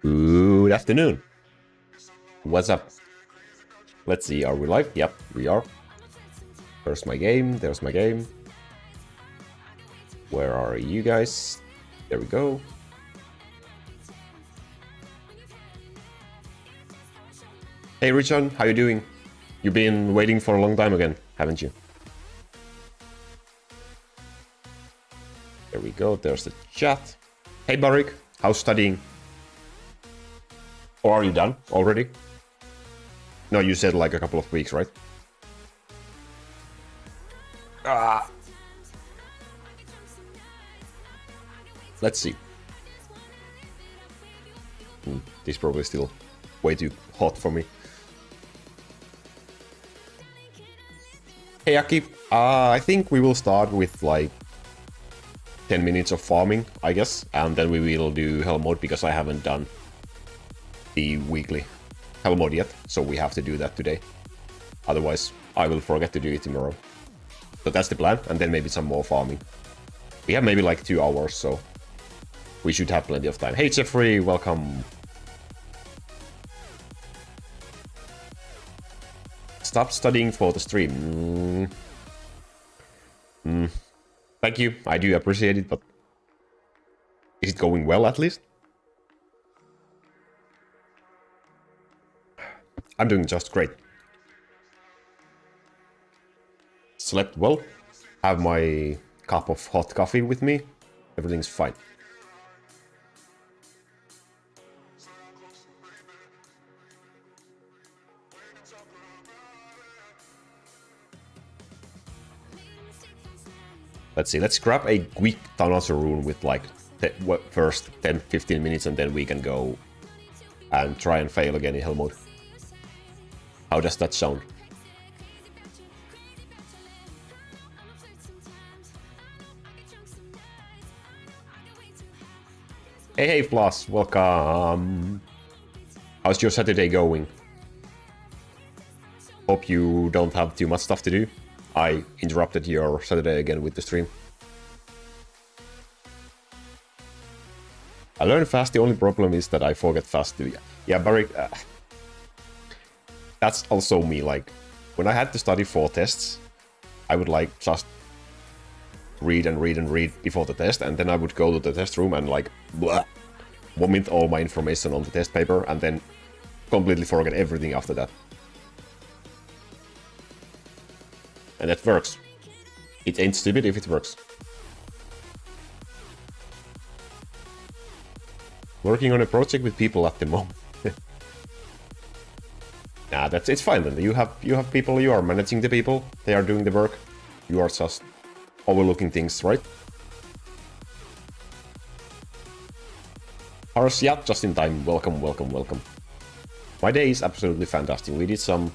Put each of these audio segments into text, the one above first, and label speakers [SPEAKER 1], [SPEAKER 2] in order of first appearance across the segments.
[SPEAKER 1] Good afternoon. What's up? Let's see, are we live? Yep, we are. There's my game, there's my game. Where are you guys? There we go. Hey Richard, how you doing? You've been waiting for a long time again, haven't you? There we go, there's the chat. Hey Barik, how's studying? Or are you done already? No, you said like a couple of weeks, right? Let's see. This is probably still way too hot for me. Hey Aki, I think we will start with like 10 minutes of farming, I guess, and then we will do Hellmode because I haven't done the weekly Hellmode yet, so we have to do that today. Otherwise, I will forget to do it tomorrow. So that's the plan, and then maybe some more farming. We have maybe like 2 hours, so we should have plenty of time. Hey Jeffrey, welcome. Stop studying for the stream. Thank you, I do appreciate it, but is it going well at least? I'm doing just great. Slept well, have my cup of hot coffee with me, everything's fine. Let's see, let's grab a quick Thanatos rune with like the first 10-15 minutes and then we can go and try and fail again in Hellmode. How does that sound? Hey Plus, welcome. How's your Saturday going? Hope you don't have too much stuff to do. I interrupted your Saturday again with the stream. I learn fast, the only problem is that I forget fast. Yeah, Barry, that's also me, like, when I had to study for tests, I would like just read and read and read before the test, and then I would go to the test room and like, blah, vomit all my information on the test paper, and then completely forget everything after that. And that works. It ain't stupid if it works. Working on a project with people at the moment. Nah, it's fine then. You have people, you are managing the people, they are doing the work. You are just overlooking things, right? Hars, yeah, just in time. Welcome, welcome, welcome. My day is absolutely fantastic. We did some...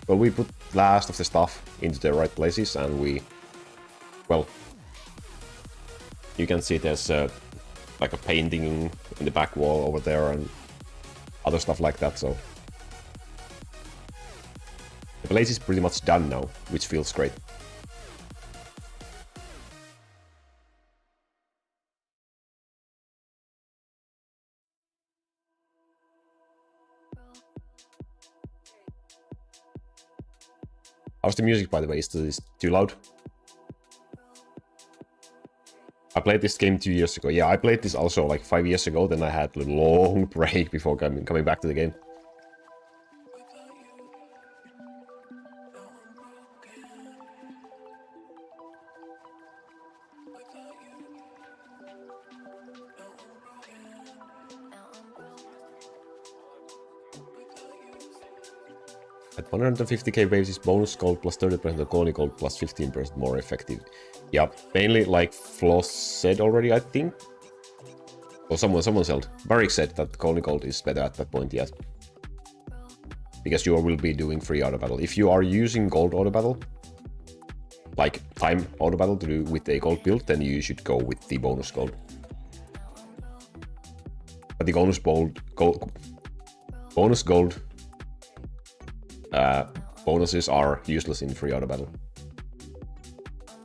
[SPEAKER 1] Well, we put last of the stuff into the right places, and we... Well... You can see there's like a painting in the back wall over there, and other stuff like that, so... The place is pretty much done now, which feels great. How's the music, by the way? Is this too loud? I played this game 2 years ago. Yeah, I played this also like 5 years ago, then I had a long break before coming back to the game. At 150k waves is bonus gold plus 30% of Colony gold plus 15% more effective. Yeah, mainly like Floss said already, I think. Or someone said. Barik said that Colony gold is better at that point, yes. Because you will be doing free auto battle. If you are using gold auto battle, like time auto battle to do with a gold build, then you should go with the bonus gold. But the bonus gold bonuses are useless in free auto battle.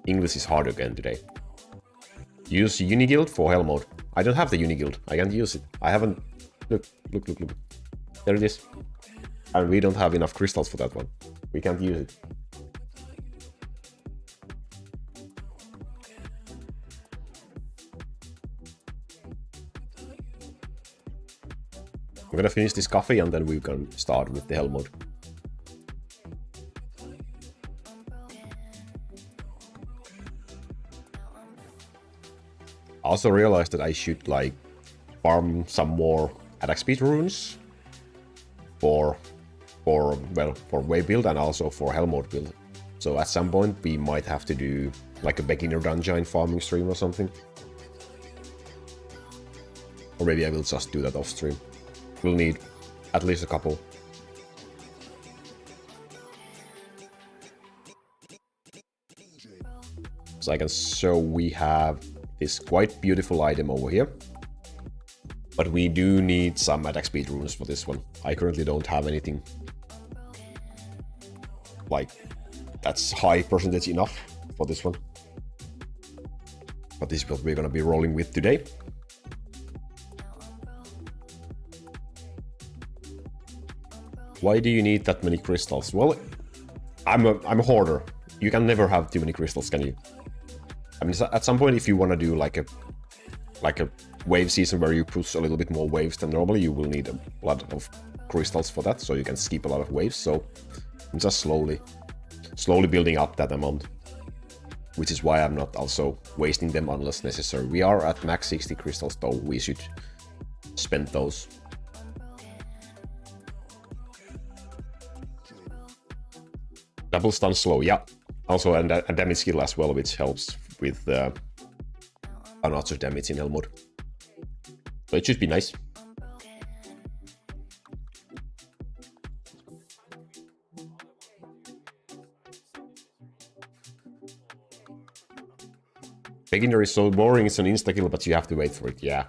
[SPEAKER 1] English is hard again today. Use Uniguild for Hellmode. I don't have the Uniguild. I can't use it. I haven't Look, look, look, look. There it is. And we don't have enough crystals for that one. We can't use it. I'm gonna finish this coffee and then we can start with the Hellmode. I also realized that I should like farm some more attack speed runes for wave build and also for Hellmode build. So at some point we might have to do like a beginner dungeon farming stream or something. Or maybe I will just do that off stream. We'll need at least a couple. So I can show we have this quite beautiful item over here. But we do need some attack speed runes for this one. I currently don't have anything like that's high percentage enough for this one. But this is what we're gonna be rolling with today. Why do you need that many crystals? Well, I'm a hoarder. You can never have too many crystals, can you? I mean, at some point, if you want to do like a wave season where you push a little bit more waves than normally, you will need a lot of crystals for that, so you can skip a lot of waves. So I'm just slowly building up that amount, which is why I'm not also wasting them unless necessary. We are at max 60 crystals, though we should spend those. Double stun slow, yeah. Also a damage skill as well, which helps with unanswered damage in Hellmode. So it should be nice. Beginner is so boring, it's an insta-kill, but you have to wait for it, yeah.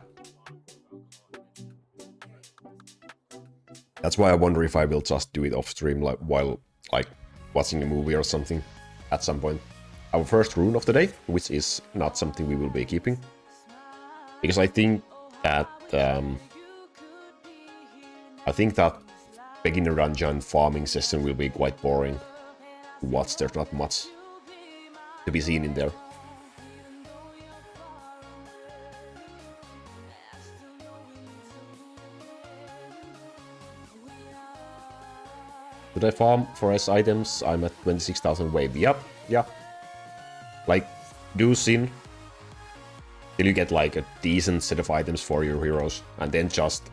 [SPEAKER 1] That's why I wonder if I will just do it off stream like, while like watching a movie or something at some point. Our first rune of the day, which is not something we will be keeping. Because I think that beginner dungeon farming session will be quite boring to watch. There's not much to be seen in there. Should I farm for S items? I'm at 26,000 wave. Yep, yeah. Like, do sin till you get like a decent set of items for your heroes, and then just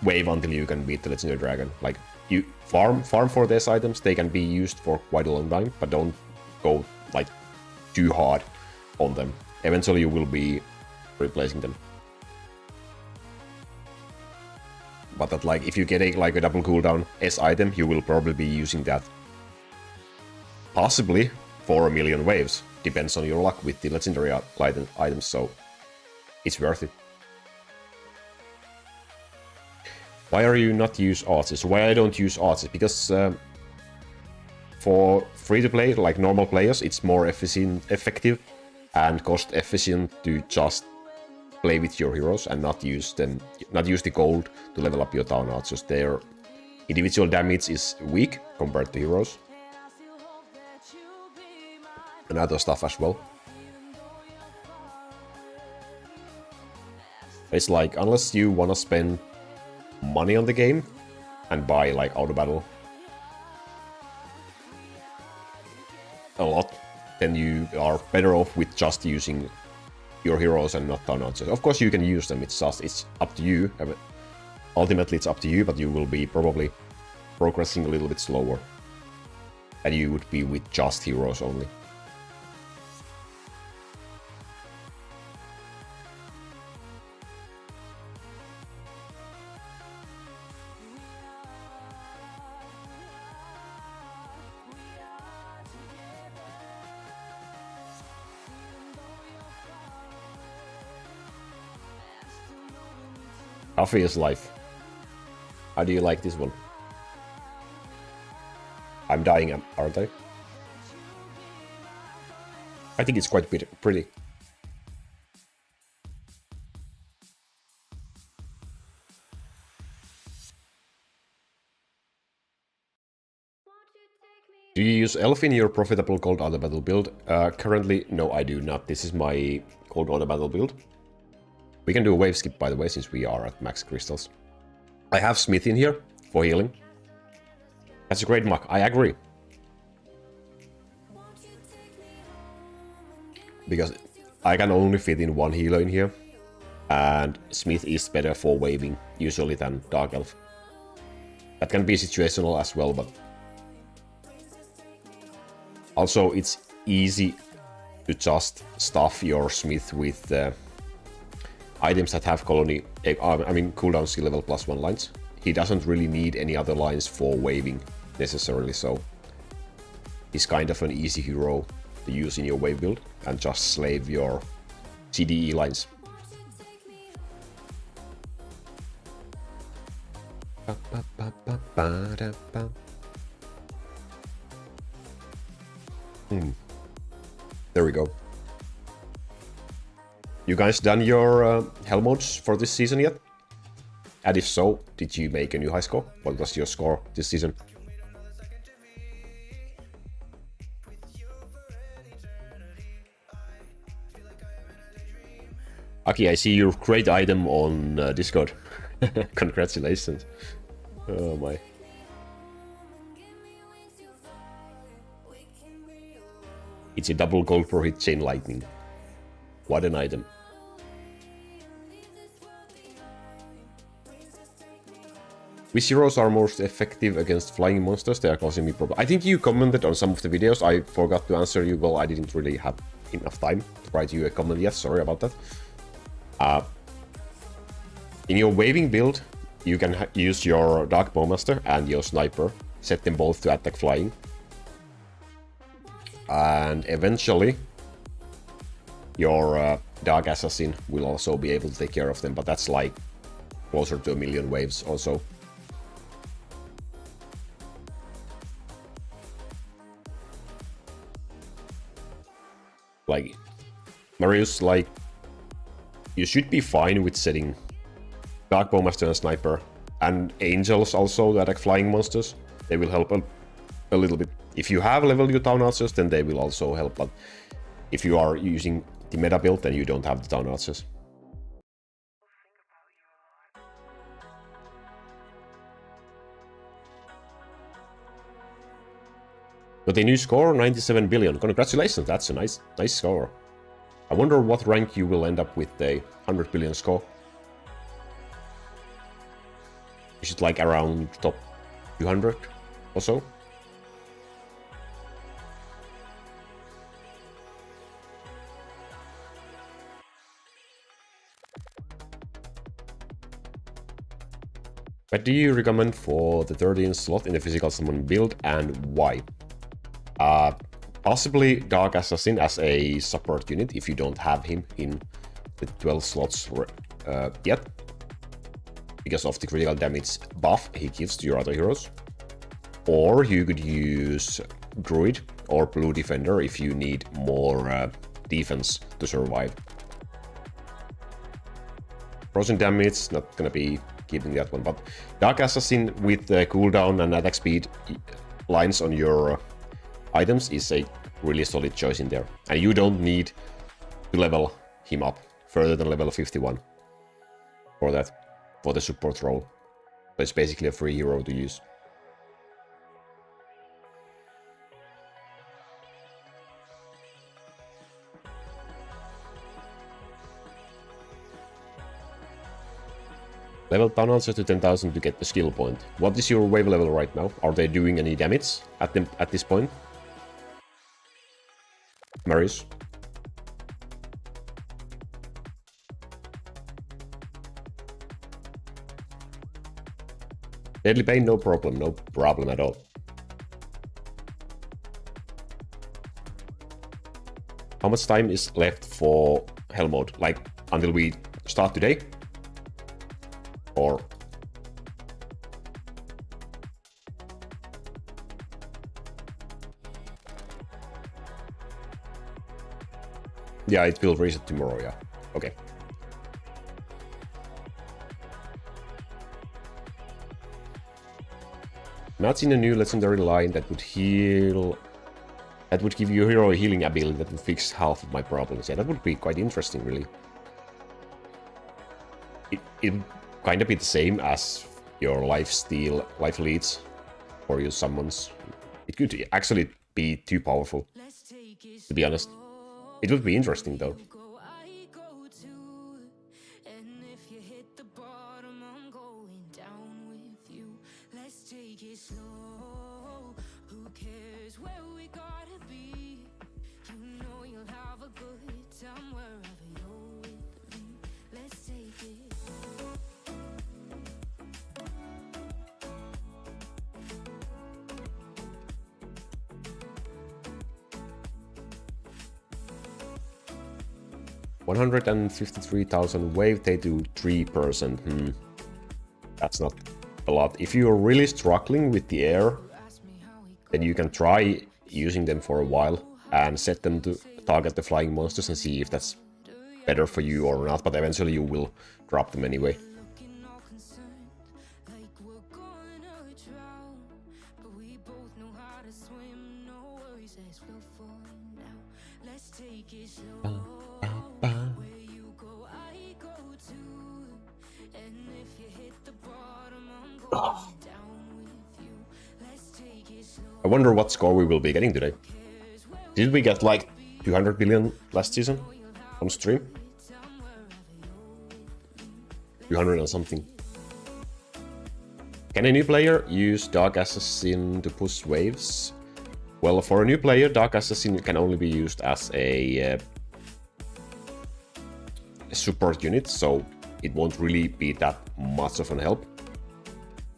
[SPEAKER 1] wave until you can beat the legendary dragon. Like, you farm for these items, they can be used for quite a long time, but don't go like too hard on them. Eventually you will be replacing them. But that, like, if you get a double cooldown S item, you will probably be using that possibly for 1 million waves. Depends on your luck with the legendary items, so it's worth it. Why are you not use arches? Why I don't use arches? Because for free-to-play, like normal players, it's more effective and cost-efficient to just play with your heroes and not use the gold to level up your town archers. Their individual damage is weak compared to heroes. And other stuff as well. It's like, unless you wanna spend money on the game and buy like auto battle a lot, then you are better off with just using your heroes and not town archers. Of course you can use them, it's up to you. Ultimately it's up to you, but you will be probably progressing a little bit slower. And you would be with just heroes only. Coffee is life. How do you like this one? I'm dying, aren't I? I think it's quite pretty. Do you use Elf in your profitable Gold Auto Battle build? Currently, no, I do not. This is my Gold Auto Battle build. We can do a wave skip, by the way, since we are at max crystals. I have Smith in here for healing. That's a great mock, I agree. Because I can only fit in one healer in here. And Smith is better for waving, usually, than Dark Elf. That can be situational as well, but... Also, it's easy to just stuff your Smith with items that have colony... cooldown skill level +1 lines. He doesn't really need any other lines for waving, necessarily, so... He's kind of an easy hero to use in your wave build, and just slave your CDE lines. There we go. You guys done your Hellmodes for this season yet? And if so, did you make a new high score? What was your score this season? Aki, I see your great item on Discord. Congratulations. Oh my. It's a double gold per hit chain lightning. What an item. Which heroes are most effective against flying monsters? They are causing me problems. I think you commented on some of the videos. I forgot to answer you. Well, I didn't really have enough time to write you a comment yet. Sorry about that. In your waving build, you can use your Dark Bowmaster and your Sniper. Set them both to attack flying. And eventually, your Dark Assassin will also be able to take care of them, but that's like closer to 1,000,000 waves also. Like, Marius, like, you should be fine with setting Dark Bowmaster and Sniper, and Angels also that attack flying monsters. They will help a little bit. If you have leveled your Town Archers, then they will also help, but if you are using the meta build, then you don't have the Town Archers. But the new score, 97 billion. Congratulations, that's a nice score. I wonder what rank you will end up with a 100 billion score. Is it like around top 200 or so? What do you recommend for the 13th slot in the physical summon build, and why? Possibly Dark Assassin as a support unit if you don't have him in the 12 slots yet, because of the critical damage buff he gives to your other heroes. Or you could use Druid or Blue Defender if you need more defense to survive. Frozen damage, not gonna be keeping that one, but Dark Assassin with the cooldown and attack speed lines on your items is a really solid choice in there. And you don't need to level him up further than level 51 for that, for the support role. So it's basically a free hero to use. Level Town Archer to 10,000 to get the skill point. What is your wave level right now? Are they doing any damage at this point? Marius? Deadly Pain, no problem at all. How much time is left for Hellmode? Like, until we start today? Or... Yeah, it will reset tomorrow, yeah. Okay. Imagine a new legendary line that would heal... That would give you a hero healing ability that would fix half of my problems. Yeah, that would be quite interesting, really. It would kind of be the same as your life leads for your summons. It could actually be too powerful, to be honest. It would be interesting, though. $153,000 wave, they do 3%. That's not a lot. If you're really struggling with the air, then you can try using them for a while and set them to target the flying monsters and see if that's better for you or not, but eventually you will drop them anyway. I wonder what score we will be getting today. Did we get like 200 billion last season on stream? 200 and something. Can a new player use Dark Assassin to push waves? Well, for a new player, Dark Assassin can only be used as a support unit, so it won't really be that much of an help.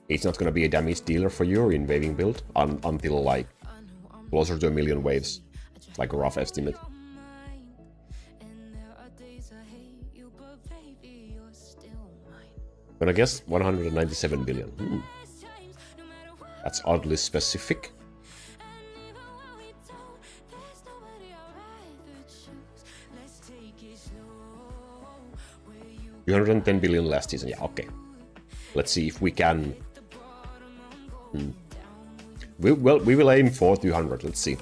[SPEAKER 1] It's not gonna be a damage dealer for you in waving build until like closer to 1 million waves, like a rough estimate. I'm gonna guess 197 billion. That's oddly specific. 210 billion last season. Yeah, okay. Let's see if we can. We will aim for 200. Let's see.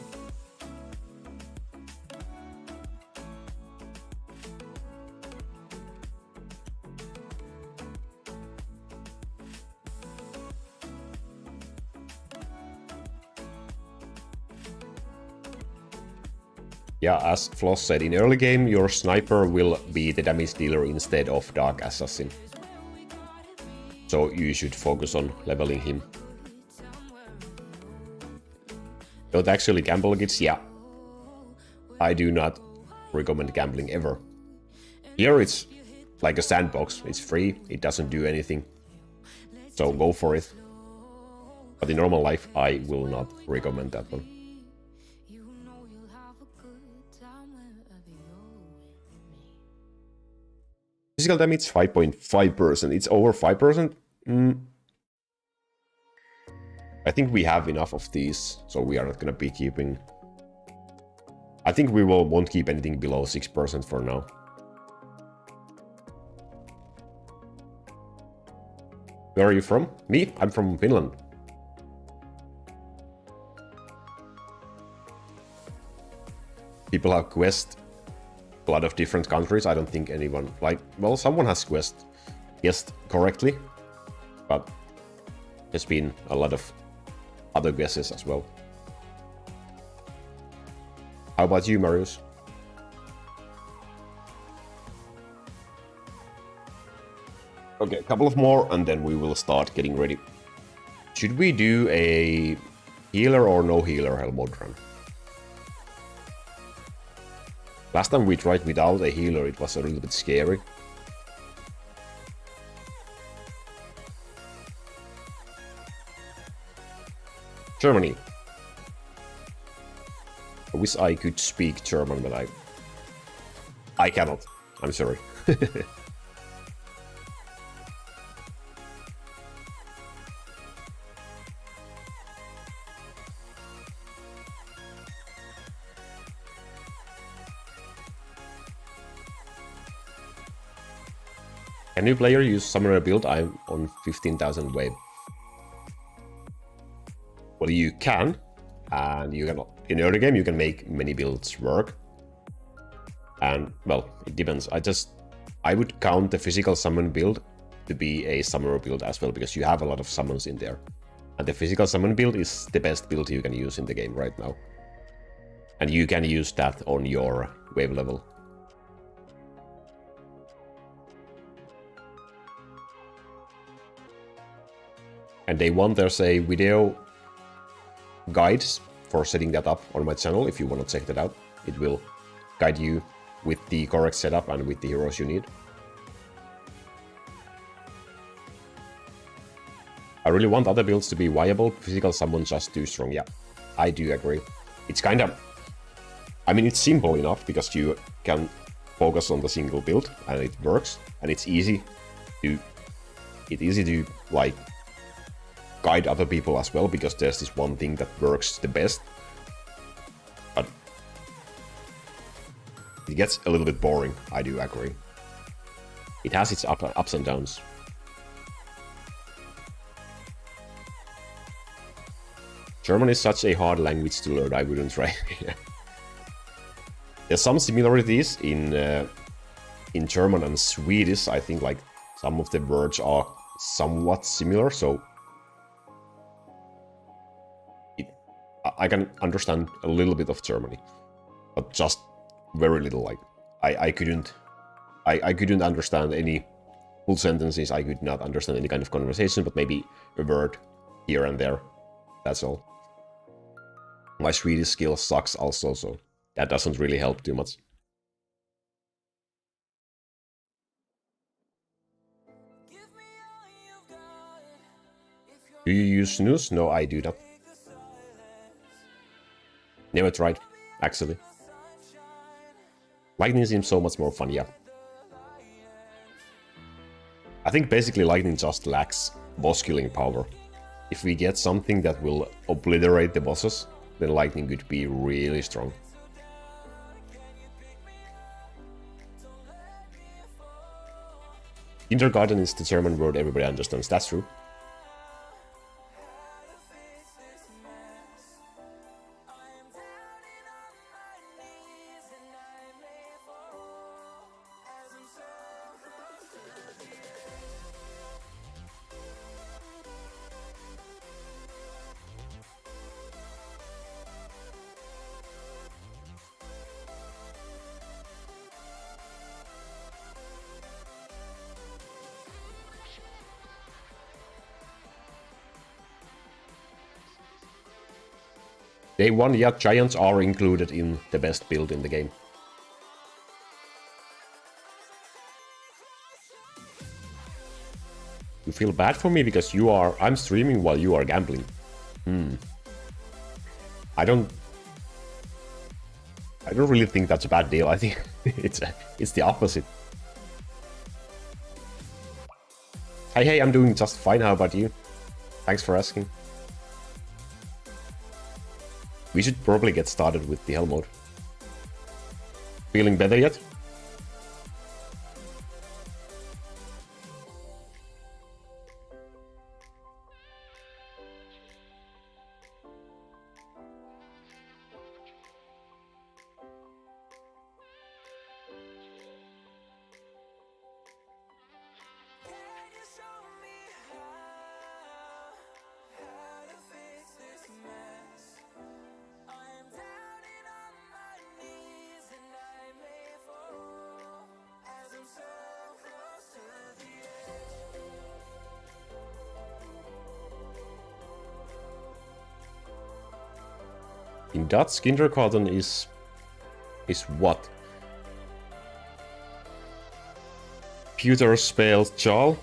[SPEAKER 1] Yeah, as Floss said, in early game your sniper will be the damage dealer instead of Dark Assassin. So you should focus on leveling him. Don't actually gamble, kids? Yeah. I do not recommend gambling ever. Here it's like a sandbox. It's free, it doesn't do anything. So go for it. But in normal life, I will not recommend that one. Physical damage 5.5%. It's over 5%. I think we have enough of these, so we are not gonna be keeping. I think we won't keep anything below 6% for now. Where are you from? Me? I'm from Finland. People have quest a lot of different countries. I don't think anyone, like, well, someone has guessed correctly, but there's been a lot of other guesses as well. How about you, Marius? Okay, a couple of more and then we will start getting ready. Should we do a healer or no healer Hellmode run? Last time we tried without a healer, it was a little bit scary. Germany. I wish I could speak German, but I cannot. I'm sorry. Can new player use summoner build? I'm on 15,000 wave. you can, and you can in early game you can make many builds work. And well, it depends. I would count the physical summon build to be a summoner build as well, because you have a lot of summons in there. And the physical summon build is the best build you can use in the game right now. And you can use that on your wave level. And day one, there's a video guides for setting that up on my channel. If you want to check that out, it will guide you with the correct setup and with the heroes you need. I really want other builds to be viable. Physical summon just too strong. Yeah, I do agree. It's kind of... I mean, it's simple enough because you can focus on the single build and it works. And it's easy to... like, guide other people as well, because there's this one thing that works the best. But it gets a little bit boring, I do agree. It has its ups and downs. German is such a hard language to learn, I wouldn't try. There's some similarities in German and Swedish. I think like some of the words are somewhat similar, so I can understand a little bit of Germany, but just very little. Like I couldn't understand any full sentences. I could not understand any kind of conversation, but maybe a word here and there. That's all. My Swedish skill sucks also, so that doesn't really help too much. Do you use snooze? No, I do not. Never tried, actually. Lightning seems so much more fun, yeah. I think basically Lightning just lacks boss killing power. If we get something that will obliterate the bosses, then Lightning could be really strong. Kindergarten is the German word everybody understands, that's true. Day 1, yeah, giants are included in the best build in the game. You feel bad for me because I'm streaming while you are gambling. I don't really think that's a bad deal. I think it's the opposite. Hey, I'm doing just fine. How about you? Thanks for asking. We should probably get started with the Hellmode. Feeling better yet? In Dutch, kindergarten is what? Peuterspeelzaal?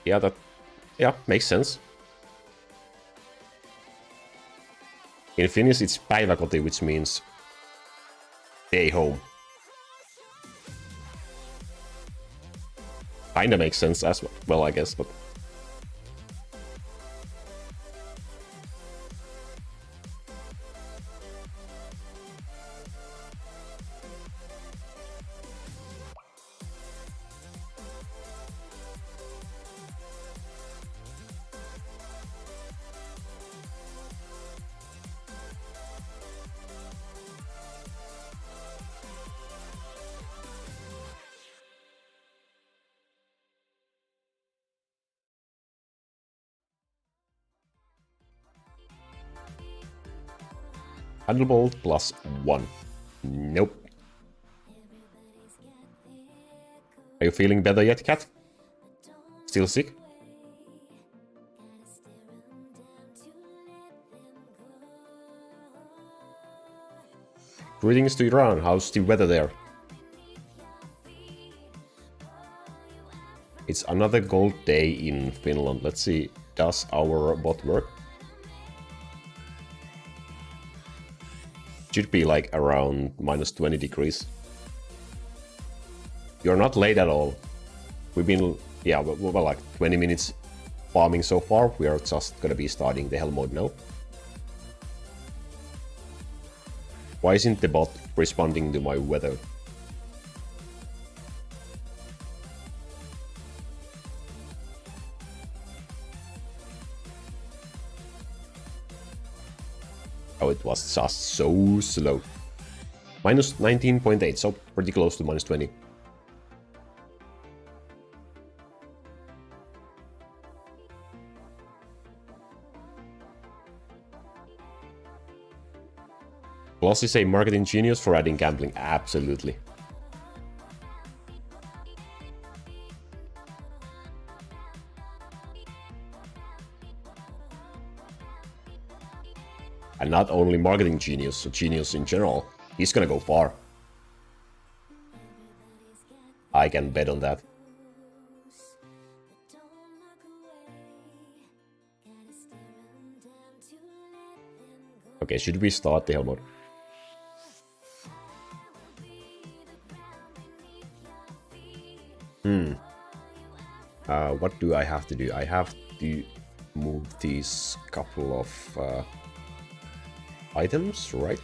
[SPEAKER 1] Yeah, makes sense. In Finnish, it's päiväkoti, which means day home. Kinda makes sense as well, I guess, but... Thunderbolt +1. Nope. Are you feeling better yet, Cat? Still sick? Greetings to Iran. How's the weather there? It's another gold day in Finland. Let's see. Does our bot work? Should be like around -20 degrees. You're not late at all. We've been, yeah, well, like 20 minutes farming so far. We are just gonna be starting the Hellmode now. Why isn't the bot responding to my weather? Oh, it was just so slow. -19.8, so pretty close to -20. Plus is a marketing genius for adding gambling. Absolutely. And not only marketing genius, a genius in general. He's gonna go far. I can bet on that. Okay, should we start the Hellmode? What do I have to do? I have to move these couple of items, right?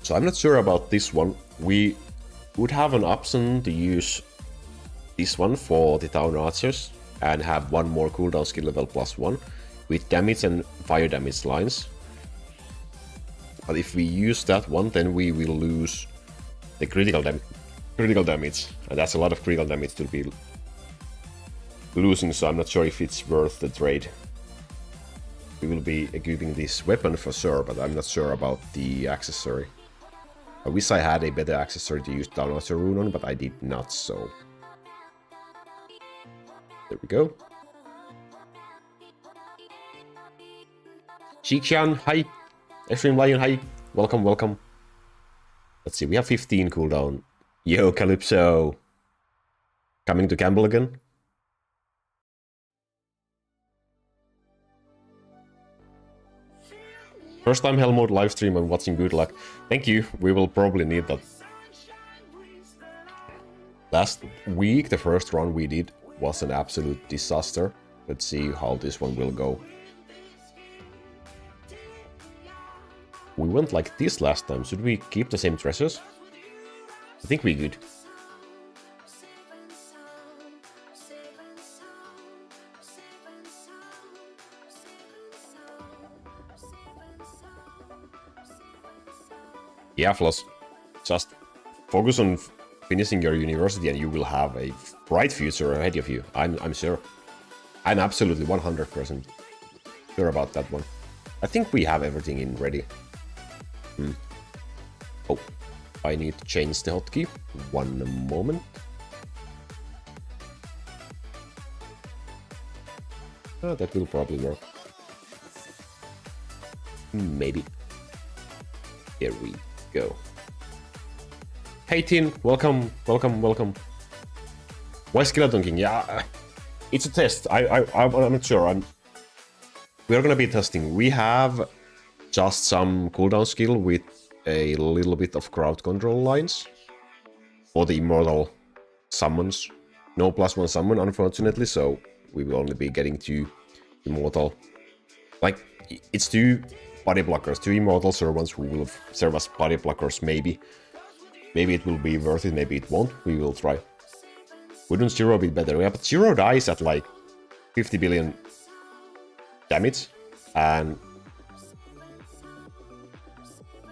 [SPEAKER 1] So I'm not sure about this one. We would have an option to use this one for the Town Archers and have one more cooldown skill level +1 with damage and fire damage lines. But if we use that one, then we will lose the critical damage, and that's a lot of critical damage to be losing, so I'm not sure if it's worth the trade. We will be equipping this weapon for sure, but I'm not sure about the accessory. I wish I had a better accessory to use Town Archer rune on, but I did not, so... There we go. Shikshan, hi! Extreme Lion, hi! Welcome, welcome. Let's see, we have 15 cooldown. Yo, Calypso! Coming to gamble again? First time Hellmode livestream and watching, good luck. Thank you, we will probably need that. Last week, the first run we did was an absolute disaster. Let's see how this one will go. We went like this last time. Should we keep the same treasures? I think we could. Yeah, Floss. Just focus on finishing your university and you will have a bright future ahead of you. I'm sure. I'm absolutely 100% sure about that one. I think we have everything in ready. Oh, I need to change the hotkey. One moment. That will probably work. Maybe. Here we go. Hey Tin, welcome, welcome, welcome. Why Skeleton King? Yeah, it's a test. I'm not sure. We are gonna be testing. We have just some cooldown skill with a little bit of crowd control lines for the immortal summons. No +1 summon, unfortunately, so we will only be getting 2 immortal. Like, it's 2 body blockers, 2 immortal servants who will serve as body blockers, maybe. Maybe it will be worth it, maybe it won't. We will try. Wouldn't Zero be better? Yeah, but Zero dies at like 50 billion damage, and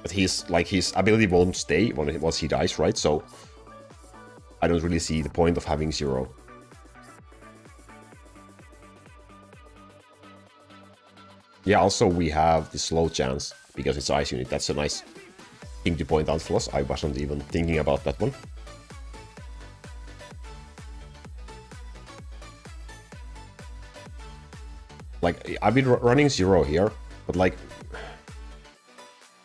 [SPEAKER 1] but his ability won't stay once he dies, right? So I don't really see the point of having Zero. Yeah, also we have the slow chance because it's ice unit. That's a nice thing to point out, Floss. I wasn't even thinking about that one. Like, I've been running 0 here, but like...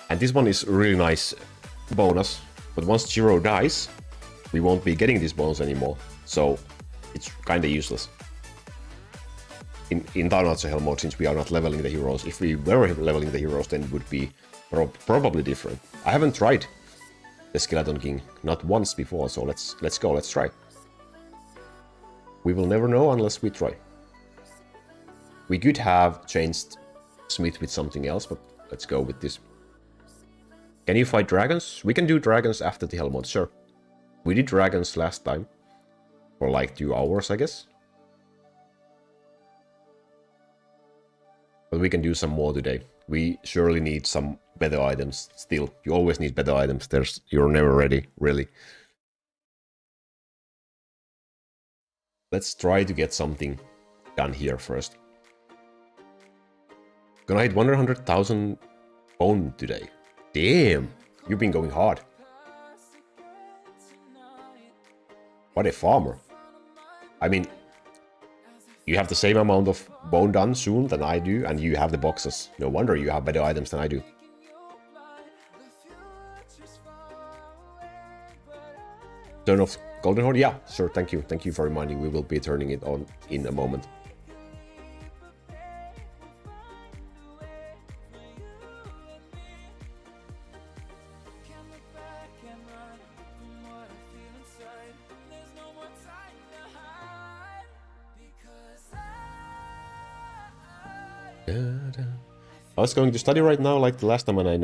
[SPEAKER 1] And this one is really nice bonus, but once 0 dies, we won't be getting this bonus anymore, so it's kinda useless. In Downouts Hellmode, since we are not leveling the heroes. If we were leveling the heroes, then it would be probably different. I haven't tried the Skeleton King, not once before, so let's go, let's try. We will never know unless we try. We could have changed Smith with something else, but let's go with this. Can you fight dragons? We can do dragons after the Hellmode, sure. We did dragons last time. For like 2 hours, I guess. But we can do some more today. We surely need some better items still. You always need better items. You're never ready, really. Let's try to get something done here first. Gonna hit 100,000 bone today. Damn, you've been going hard. What a farmer. I mean, you have the same amount of bone done soon than I do, and you have the boxes. No wonder you have better items than I do. Turn off Golden Horn? Yeah, sure, thank you. Thank you for reminding. We will be turning it on in a moment. I was going to study right now, like the last time, and I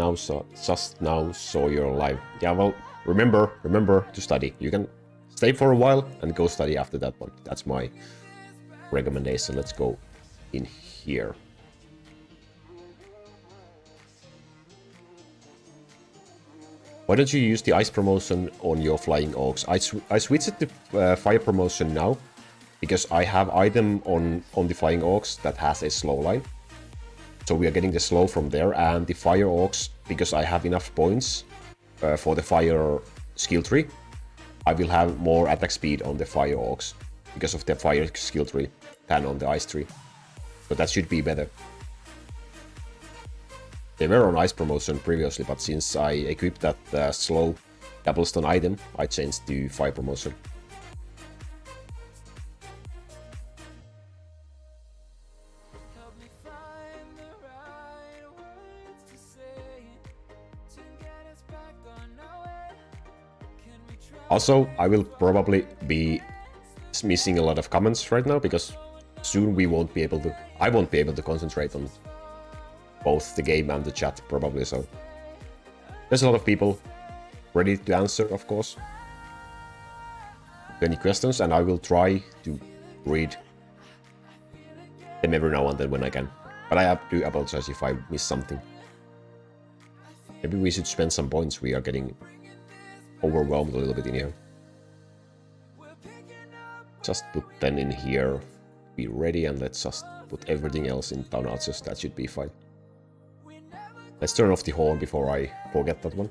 [SPEAKER 1] just now saw your live. Yeah, well, remember to study. You can stay for a while and go study after that one. That's my recommendation. Let's go in here. Why don't you use the ice promotion on your flying orcs? I switched it to fire promotion now because I have item on the flying orcs that has a slow line. So we are getting the slow from there, and the fire orcs, because I have enough points for the fire skill tree, I will have more attack speed on the fire orcs because of the fire skill tree than on the ice tree. So that should be better. They were on ice promotion previously, but since I equipped that slow double stun item, I changed to fire promotion. Also, I will probably be missing a lot of comments right now, because soon we won't be able to... I won't be able to concentrate on both the game and the chat, probably, so... There's a lot of people ready to answer, of course. Any questions, and I will try to read them every now and then when I can. But I have to apologize if I miss something. Maybe we should spend some points. We are getting overwhelmed a little bit in here. Just put 10 in here, be ready, and let's just put everything else in town archers. That should be fine. Let's turn off the horn before I forget that one.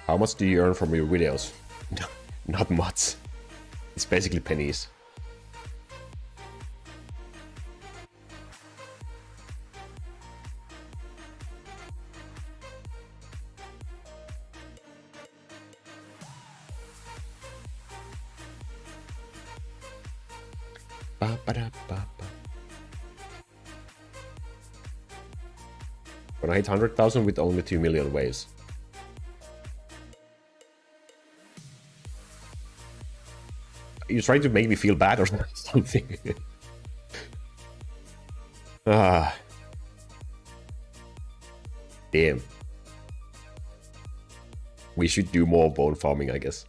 [SPEAKER 1] How much do you earn from your videos? Not much. It's basically pennies. When I hit 100,000 with only 2 million waves. You're trying to make me feel bad or something. Ah. Damn. We should do more bone farming, I guess.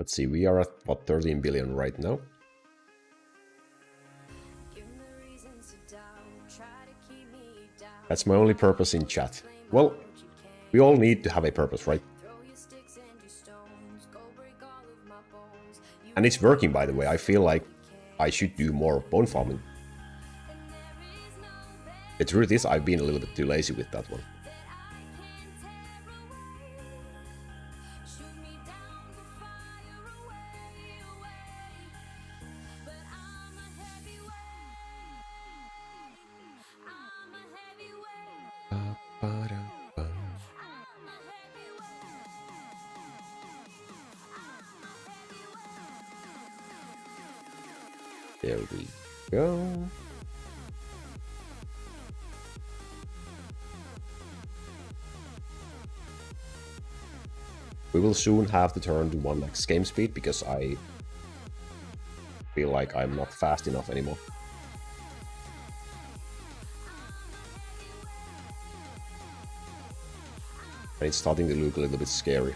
[SPEAKER 1] Let's see, we are at, what, 13 billion right now? That's my only purpose in chat. Well, we all need to have a purpose, right? And it's working, by the way. I feel like I should do more bone farming. The truth is, I've been a little bit too lazy with that one. There we go. We will soon have to turn to 1x game speed because I feel like I'm not fast enough anymore. And it's starting to look a little bit scary.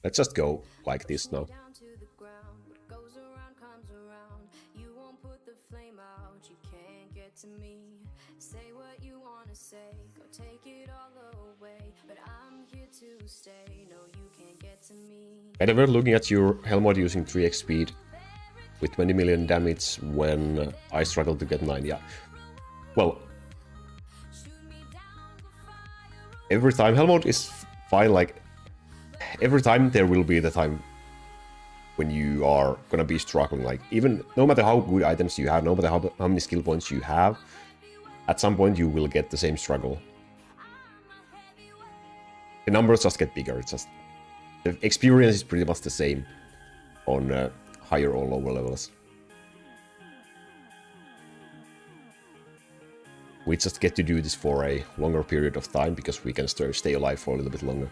[SPEAKER 1] Let's just go like this now. And we're looking at your Hellmode using 3x speed with 20 million damage when I struggle to get 9, yeah. Well, every time Hellmode is fine, like, every time there will be the time when you are gonna be struggling, like, even no matter how good items you have, no matter how many skill points you have, at some point you will get the same struggle. The numbers just get bigger, it's just... the experience is pretty much the same on higher or lower levels. We just get to do this for a longer period of time because we can stay alive for a little bit longer.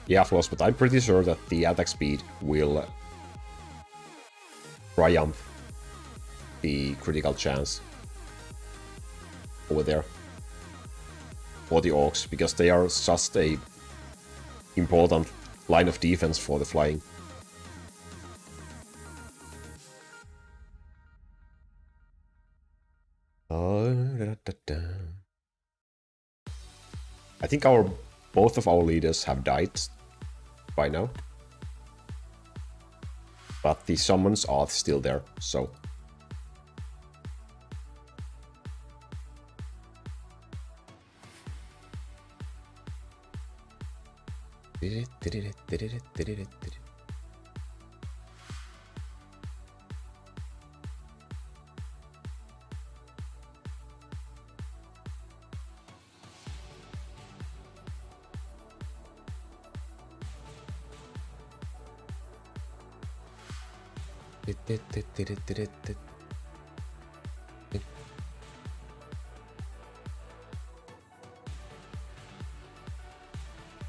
[SPEAKER 1] Yeah, Floss, but I'm pretty sure that the attack speed will triumph the critical chance over there for the Orcs, because they are just a important line of defense for the flying. I think both of our leaders have died by now, but the summons are still there, so...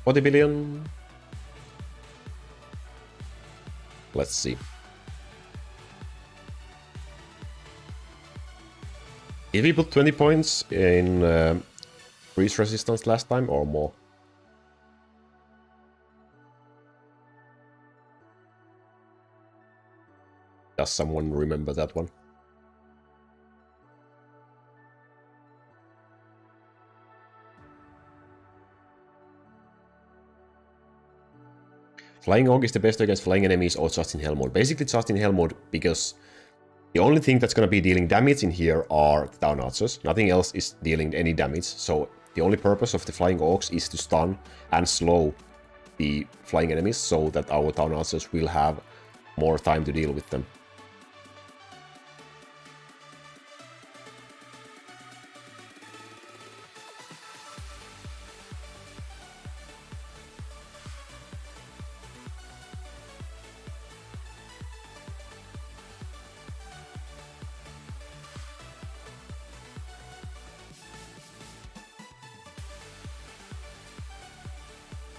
[SPEAKER 1] $40 billion. Let's see. Did we put 20 points in freeze resistance last time or more? Does someone remember that one? Flying Orc is the best against flying enemies or just in Hellmode. Basically just in Hellmode, because the only thing that's going to be dealing damage in here are the Town Archers. Nothing else is dealing any damage, so the only purpose of the Flying Orcs is to stun and slow the flying enemies so that our Town Archers will have more time to deal with them.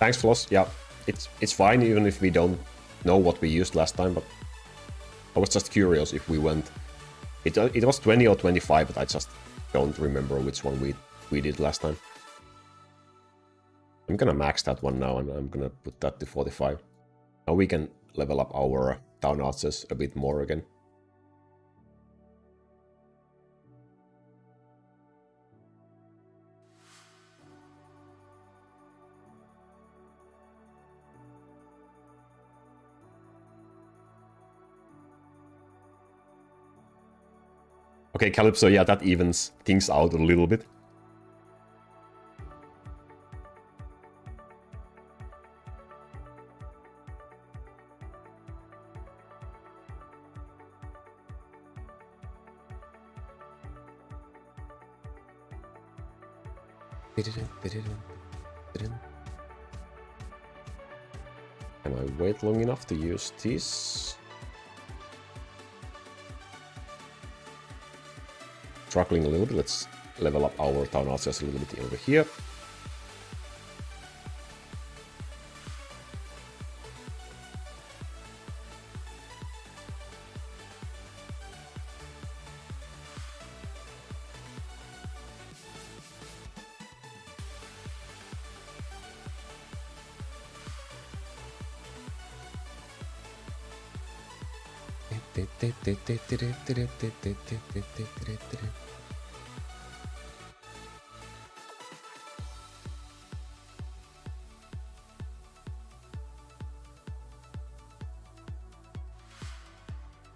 [SPEAKER 1] Thanks, Floss. Yeah, it's fine even if we don't know what we used last time, but I was just curious if we went... It was 20 or 25, but I just don't remember which one we did last time. I'm gonna max that one now, and I'm gonna put that to 45. Now we can level up our town archers a bit more again. Okay, Calypso, yeah, that evens things out a little bit. Can I wait long enough to use this? Struggling a little bit. Let's level up our town archers a little bit over here.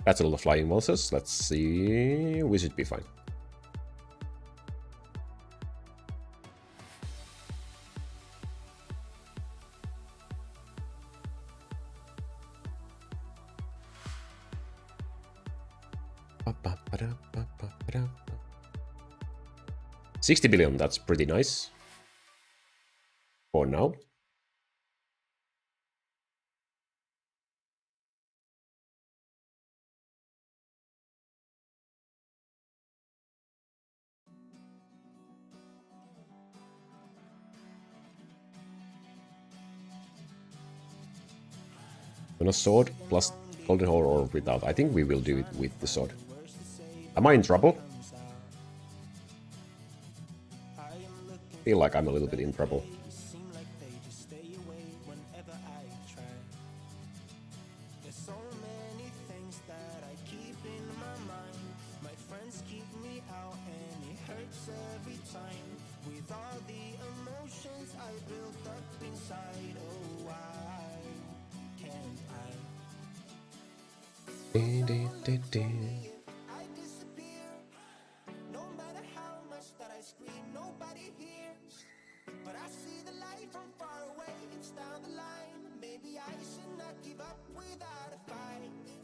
[SPEAKER 1] That's a lot of flying monsters. Let's see. We should be fine. $60 billion, that's pretty nice. For now. On a sword plus golden ore or without. I think we will do it with the sword. Am I in trouble? Feel like I'm a little bit in trouble.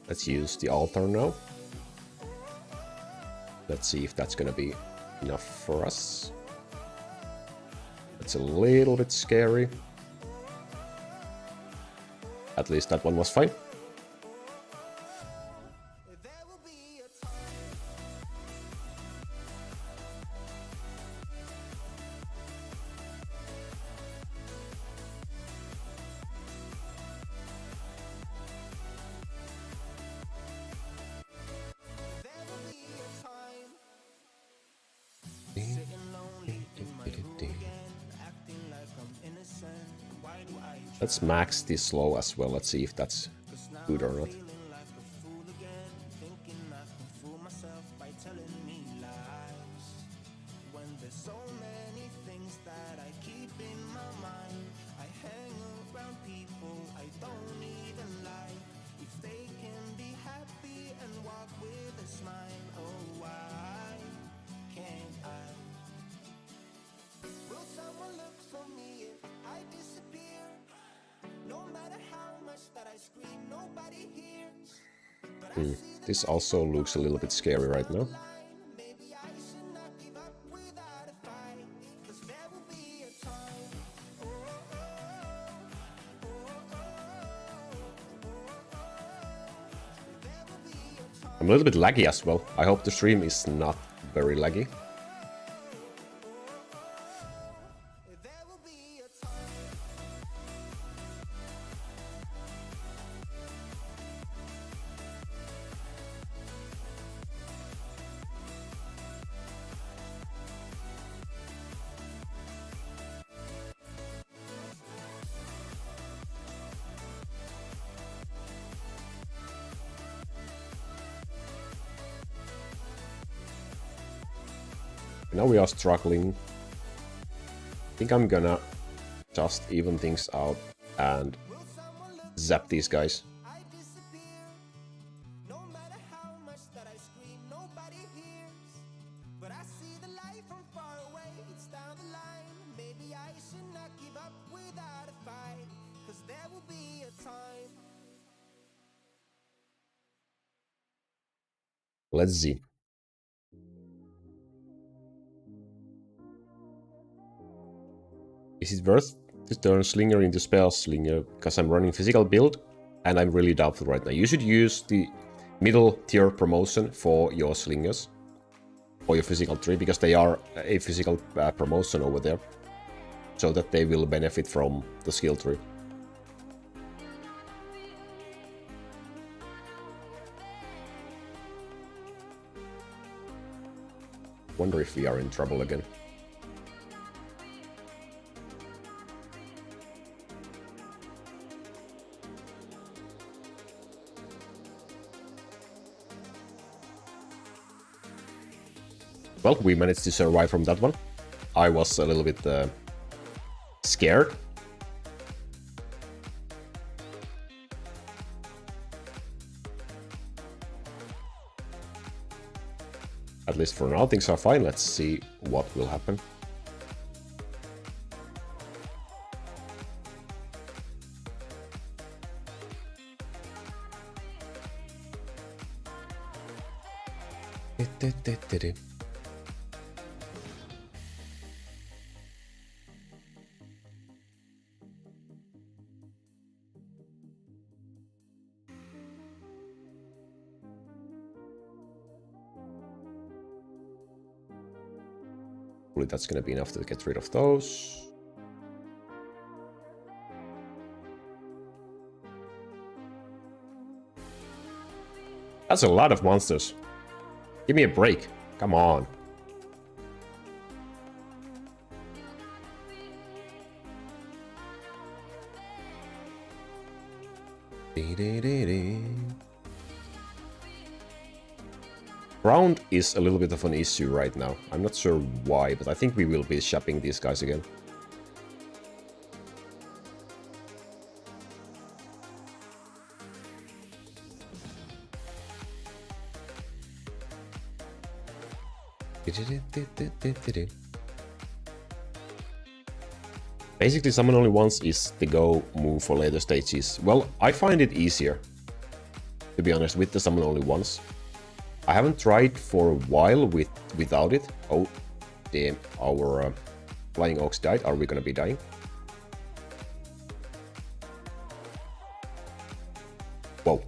[SPEAKER 1] Let's use the altar now. Let's see if that's gonna be enough for us. It's a little bit scary. At least that one was fine. Let's max this slow as well. Let's see if that's good or not. This also looks a little bit scary right now. I'm a little bit laggy as well. I hope the stream is not very laggy. Now we are struggling. I think I'm gonna just even things out and zap these guys. Let's see. Is it worth to turn Slinger into Spell Slinger? Because I'm running physical build and I'm really doubtful right now. You should use the middle tier promotion for your Slingers. For your physical tree, because they are a physical promotion over there. So that they will benefit from the skill tree. Wonder if we are in trouble again. Well, we managed to survive from that one. I was a little bit scared. At least for now, things are fine. Let's see what will happen. Hopefully that's gonna be enough to get rid of those. That's a lot of monsters. Give me a break. Come on. Ground is a little bit of an issue right now. I'm not sure why, but I think we will be shopping these guys again. Basically, summon only once is the go move for later stages. Well, I find it easier, to be honest, with the summon only once. I haven't tried for a while without it. Oh, damn, our flying oaks died. Are we gonna be dying? Whoa.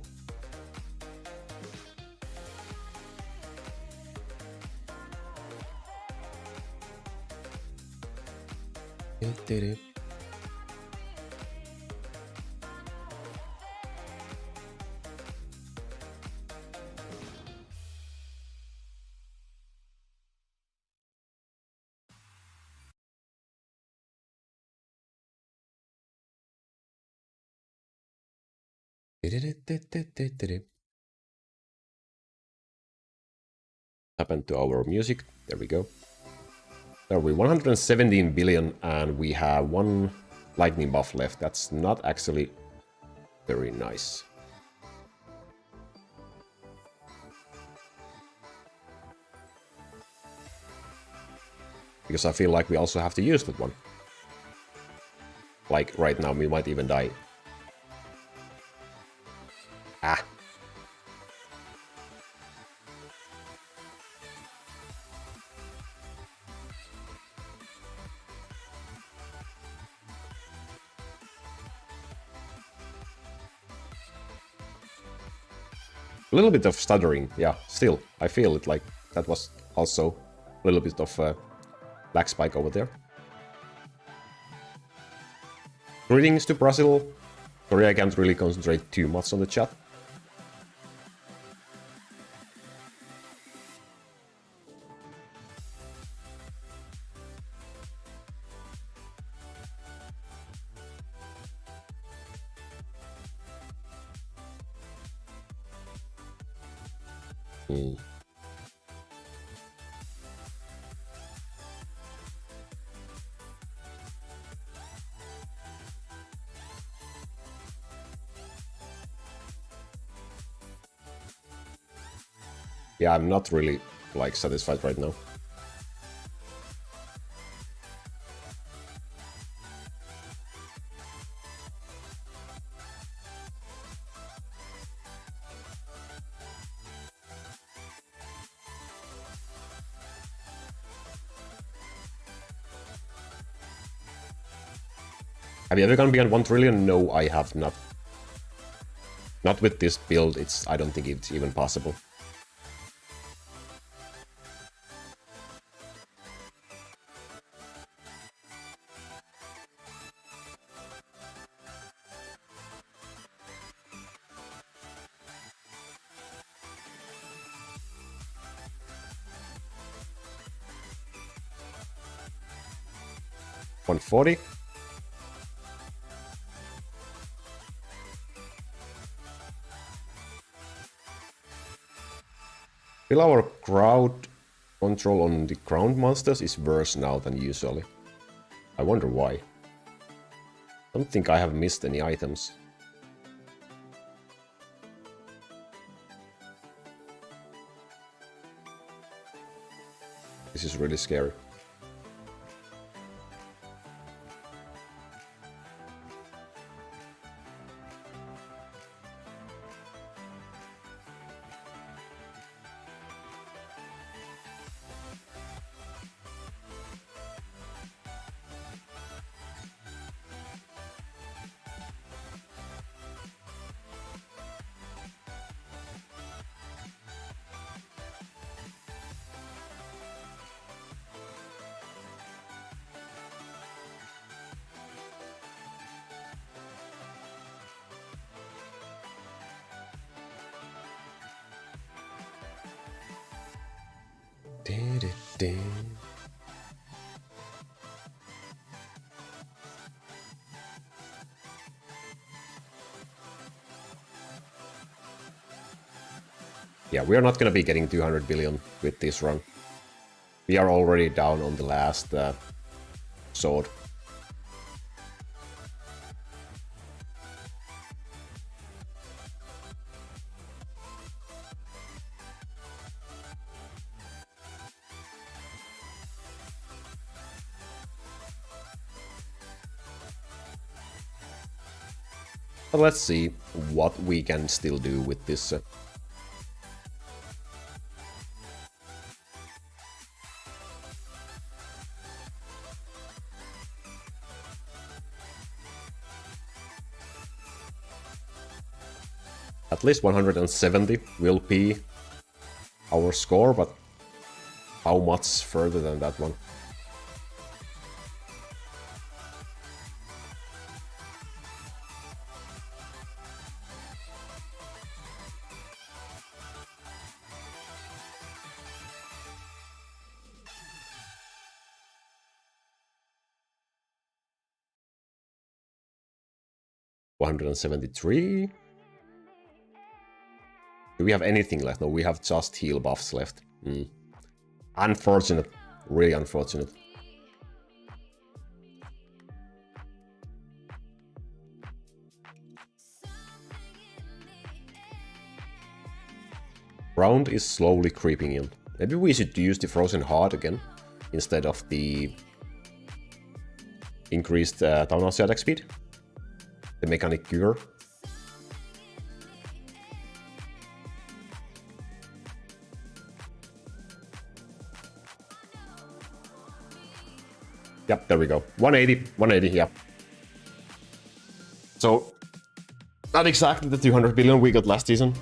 [SPEAKER 1] Happened to our music. There we go. There we 117 billion and we have one lightning buff left. That's not actually very nice. Because I feel like we also have to use that one. Like right now we might even die. Ah. A little bit of stuttering, yeah, still. I feel it like that was also a little bit of lag spike over there. Greetings to Brazil. Sorry, I can't really concentrate too much on the chat. Yeah, I'm not really, like, satisfied right now. Have you ever gone beyond 1 trillion? No, I have not. Not with this build, I don't think it's even possible. $140. Still, our crowd control on the ground monsters is worse now than usually. I wonder why. I don't think I have missed any items. This is really scary. Yeah, we are not gonna be getting 200 billion with this run. We are already down on the last sword. But let's see what we can still do with this. At least 170 will be our score, but how much further than that one? $173. Do we have anything left? No, we have just heal buffs left. Unfortunate. Really unfortunate. Round is slowly creeping in. Maybe we should use the Frozen Heart again, instead of the increased townhouse attack speed. The mechanic cure. Yep, there we go. 180, yeah. So, not exactly the 200 billion we got last season.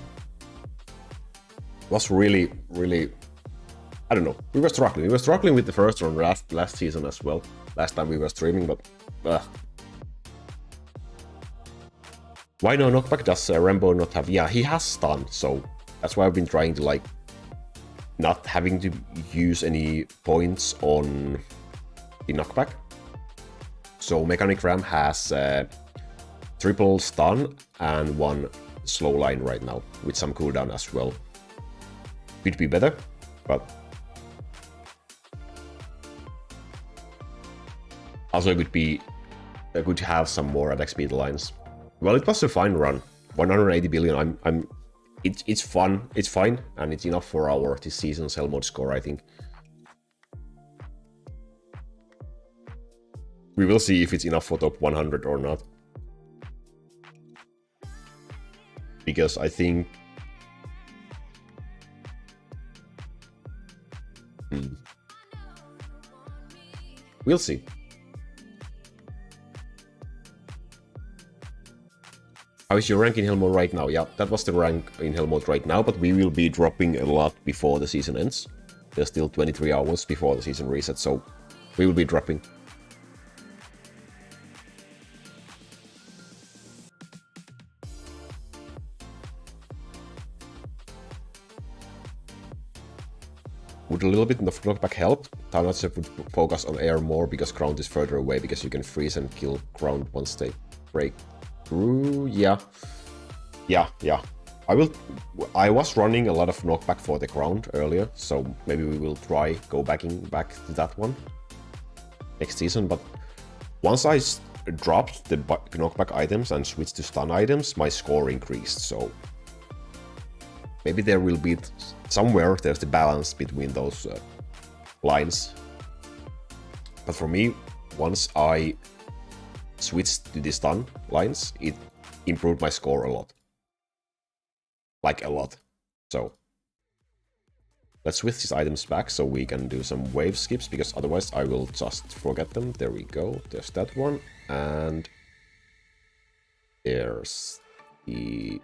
[SPEAKER 1] Was really, I don't know. We were struggling. We were struggling with the first run last season as well. Last time we were streaming, but... Why no knockback? Does Rambo not have... Yeah, he has stun, so that's why I've been trying to, like, not having to use any points on the knockback. So Mechanic Ram has triple stun and 1 slow line right now, with some cooldown as well. Could be better, but also it would be good to have some more attack speed lines. Well, it was a fine run. 180 billion. I'm It's fun, it's fine, and it's enough for our this season's Hellmode score, I think. We will see if it's enough for top 100 or not. Because I think... We'll see. How is your rank in Hellmode right now? Yeah, that was the rank in Hellmode right now, but we will be dropping a lot before the season ends. There's still 23 hours before the season resets, so we will be dropping. Would a little bit of knockback help? Townhouses would focus on air more because ground is further away, because you can freeze and kill ground once they break through. Yeah. I was running a lot of knockback for the ground earlier, so maybe we will try back to that one next season. But once I dropped the knockback items and switched to stun items, my score increased. So maybe there will be somewhere there's the balance between those lines. But for me, once I switched to the stun lines, it improved my score a lot. Like a lot. So let's switch these items back so we can do some wave skips, because otherwise I will just forget them. There we go. There's that one. And there's the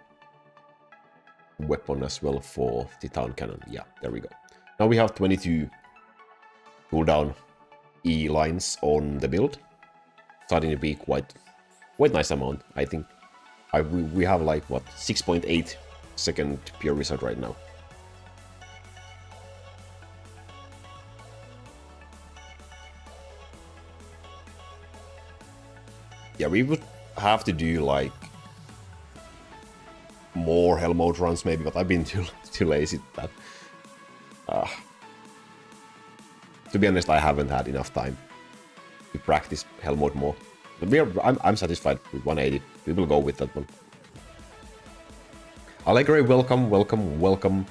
[SPEAKER 1] weapon as well for the town cannon. Yeah, there we go. Now we have 22 cooldown E lines on the build. Starting to be quite nice amount, I think. We have like what, 6.8 second pure result right now. Yeah, we would have to do like more Hellmode runs maybe, but I've been too lazy to that. To be honest, I haven't had enough time to practice Hellmode more. But I'm satisfied with 180. We will go with that one. Allegre, welcome.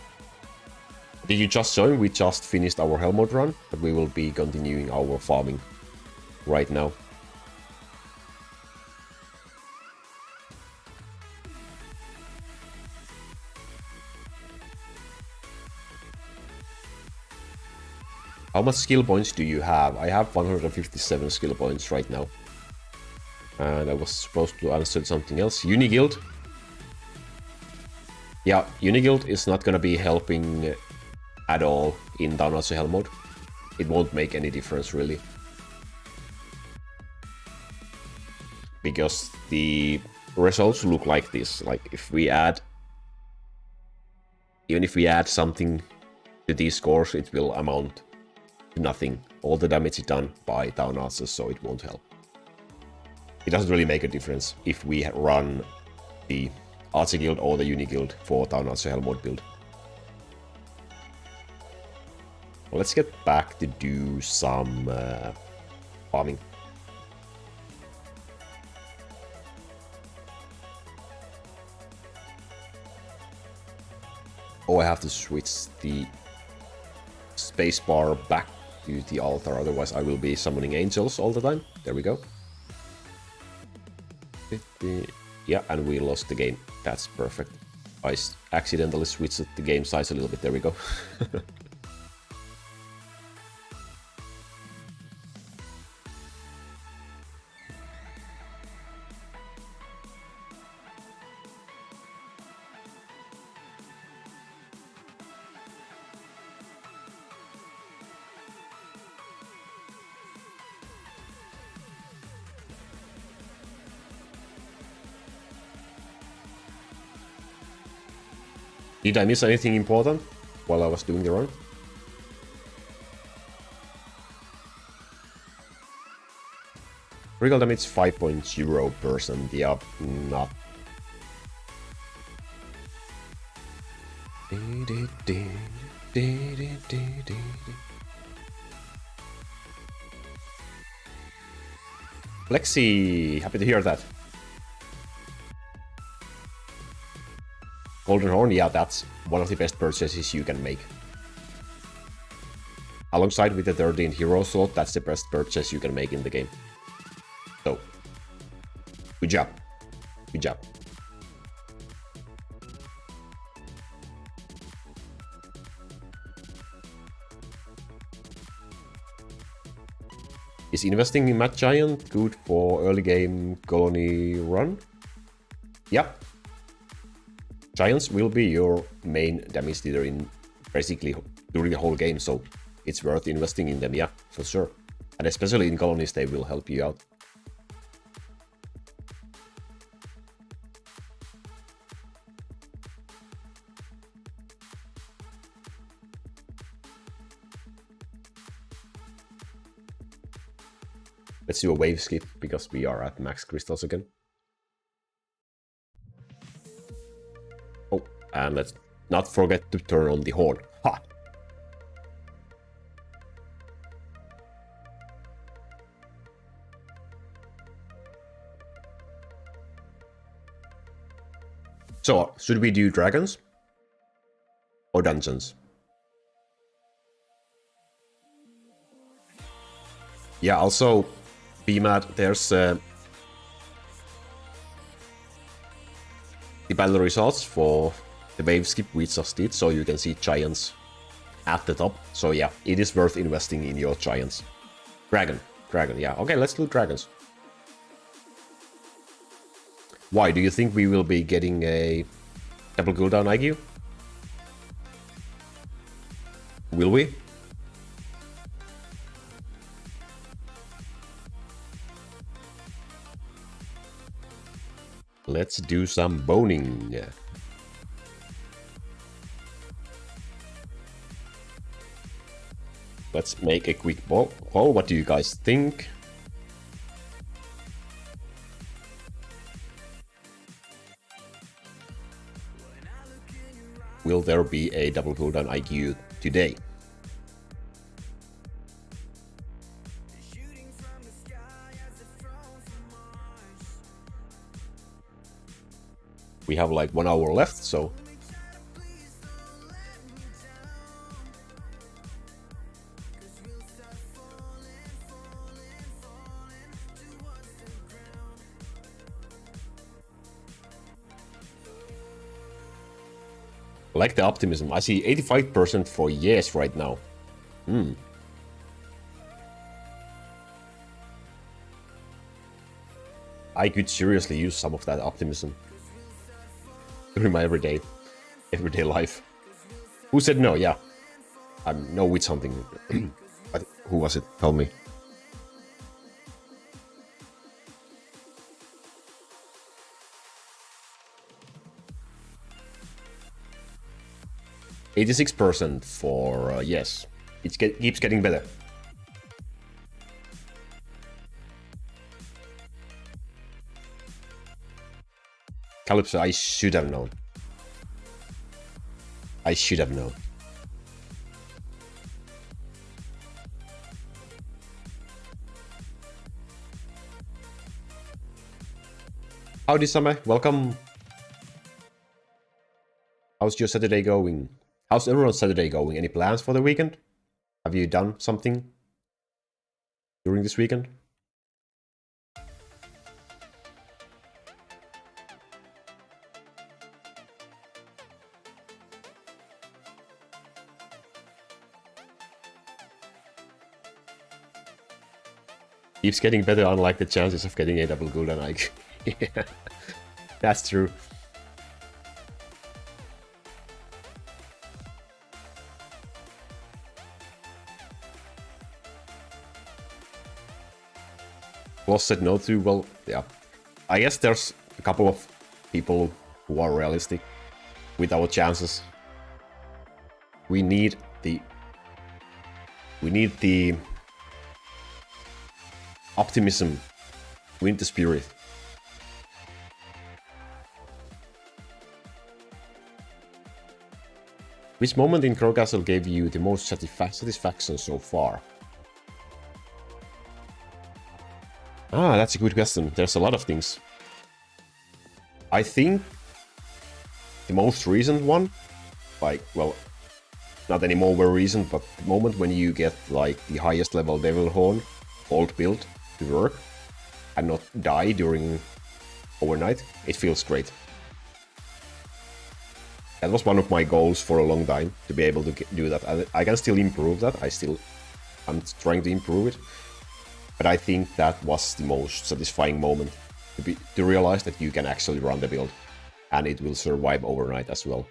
[SPEAKER 1] Did you just join? We just finished our Hellmode run, but we will be continuing our farming right now. How much skill points do you have? I have 157 skill points right now. And I was supposed to answer something else. Uniguild. Yeah, Uniguild is not gonna be helping at all in Downloads Hellmode. It won't make any difference really. Because the results look like this. Like if we add... Even if we add something to these scores, it will amount to nothing. All the damage is done by Town Archers, so it won't help. It doesn't really make a difference if we run the Archer Guild or the Uniguild for Town Archer Hellmode build. Well, let's get back to do some farming. Oh, I have to switch the spacebar back to the altar, otherwise I will be summoning angels all the time. There we go. Yeah, and we lost the game. That's perfect. I accidentally switched the game size a little bit. There we go. Did I miss anything important while I was doing the run? Critical damage 5.0%. Yeah, not. Lexi, happy to hear that. Golden Horn, yeah, that's one of the best purchases you can make. Alongside with the 13 hero slot, that's the best purchase you can make in the game. So, good job. Good job. Is investing in Mad Giant good for early game colony run? Yep. Giants will be your main damage dealer in basically during the whole game, so it's worth investing in them, yeah, for sure. And especially in colonies, they will help you out. Let's do a wave skip, because we are at max crystals again. Oh, and let's not forget to turn on the horn. Ha! So, should we do dragons? Or dungeons? Yeah, also, be mad, there's the battle results for the wave skip we just did, so you can see giants at the top. So yeah, it is worth investing in your giants. Dragon, yeah. Okay, let's do dragons. Why, do you think we will be getting a double cooldown IQ? Will we? Let's do some boning. Let's make a quick poll. What do you guys think? Will there be a double cooldown IQ today? We have like 1 hour left, so... I like the optimism. I see 85% for yes right now. I could seriously use some of that optimism during my everyday life. Who said no? Yeah, I'm no with something. Who was it? Tell me. %86% for yes. It keeps getting better. Calypso, I should have known. I should have known. Howdy, Summer. Welcome. How's your Saturday going? How's everyone's Saturday going? Any plans for the weekend? Have you done something during this weekend? Keeps getting better, unlike the chances of getting a double golden like. Yeah, that's true. Was said no to, well, yeah. I guess there's a couple of people who are realistic with our chances. We need the optimism. We need the spirit. Which moment in Crow Castle gave you the most satisfaction so far? Ah, that's a good question. There's a lot of things. I think the most recent one, like, well, not anymore very recent, but the moment when you get like the highest level Devil Horn old build to work and not die during overnight, it feels great. That was one of my goals for a long time, to be able to do that. I can still improve that, I'm trying to improve it, but I think that was the most satisfying moment, to realize that you can actually run the build, and it will survive overnight as well.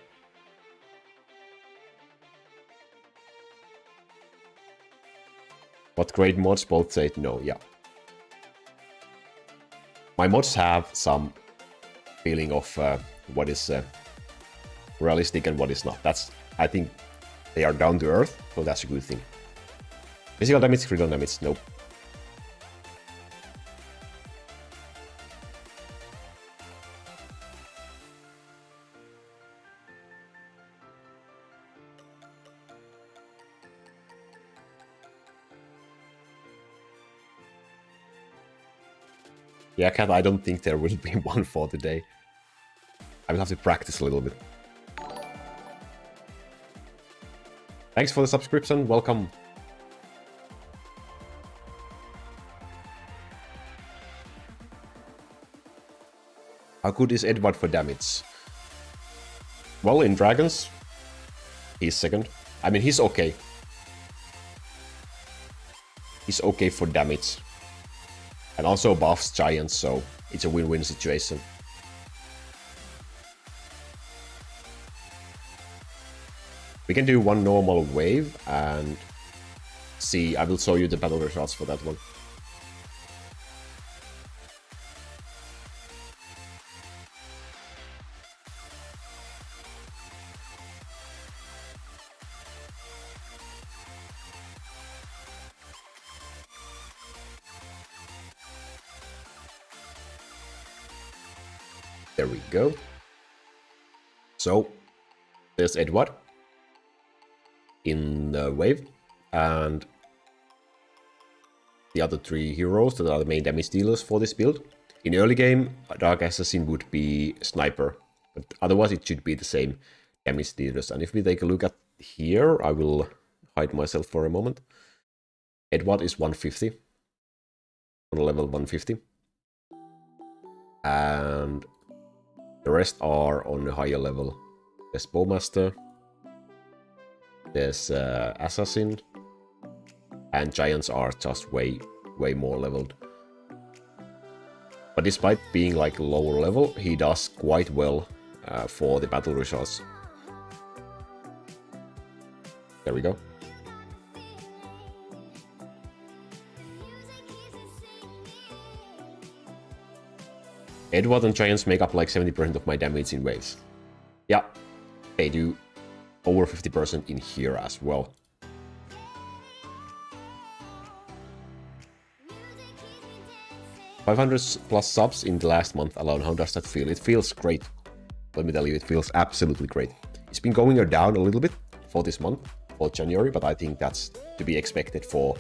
[SPEAKER 1] But great mods, both said no, yeah. My mods have some feeling of what is realistic and what is not. I think they are down to earth, so that's a good thing. Physical damage, critical damage, nope. Yeah, Cat, I don't think there will be one for today. I will have to practice a little bit. Thanks for the subscription, welcome. How good is Edward for damage? Well, in Dragons, he's second. I mean, he's okay. He's okay for damage. And also buffs Giants, so it's a win-win situation. We can do one normal wave and see. I will show you the battle results for that one. There we go. So there's Edward in the wave, and the other three heroes that are the main damage dealers for this build. In early game, Dark Assassin would be Sniper, but otherwise it should be the same damage dealers. And if we take a look at here, I will hide myself for a moment. Edward is 150, on level 150. And the rest are on a higher level. There's Bowmaster, there's Assassin, and Giants are just way more leveled. But despite being like lower level, he does quite well for the battle results. There we go. Edward and Giants make up like 70% of my damage in waves. Yeah, they do over 50% in here as well. +500 subs in the last month alone. How does that feel? It feels great. Let me tell you, it feels absolutely great. It's been going down a little bit for this month, for January, but I think that's to be expected for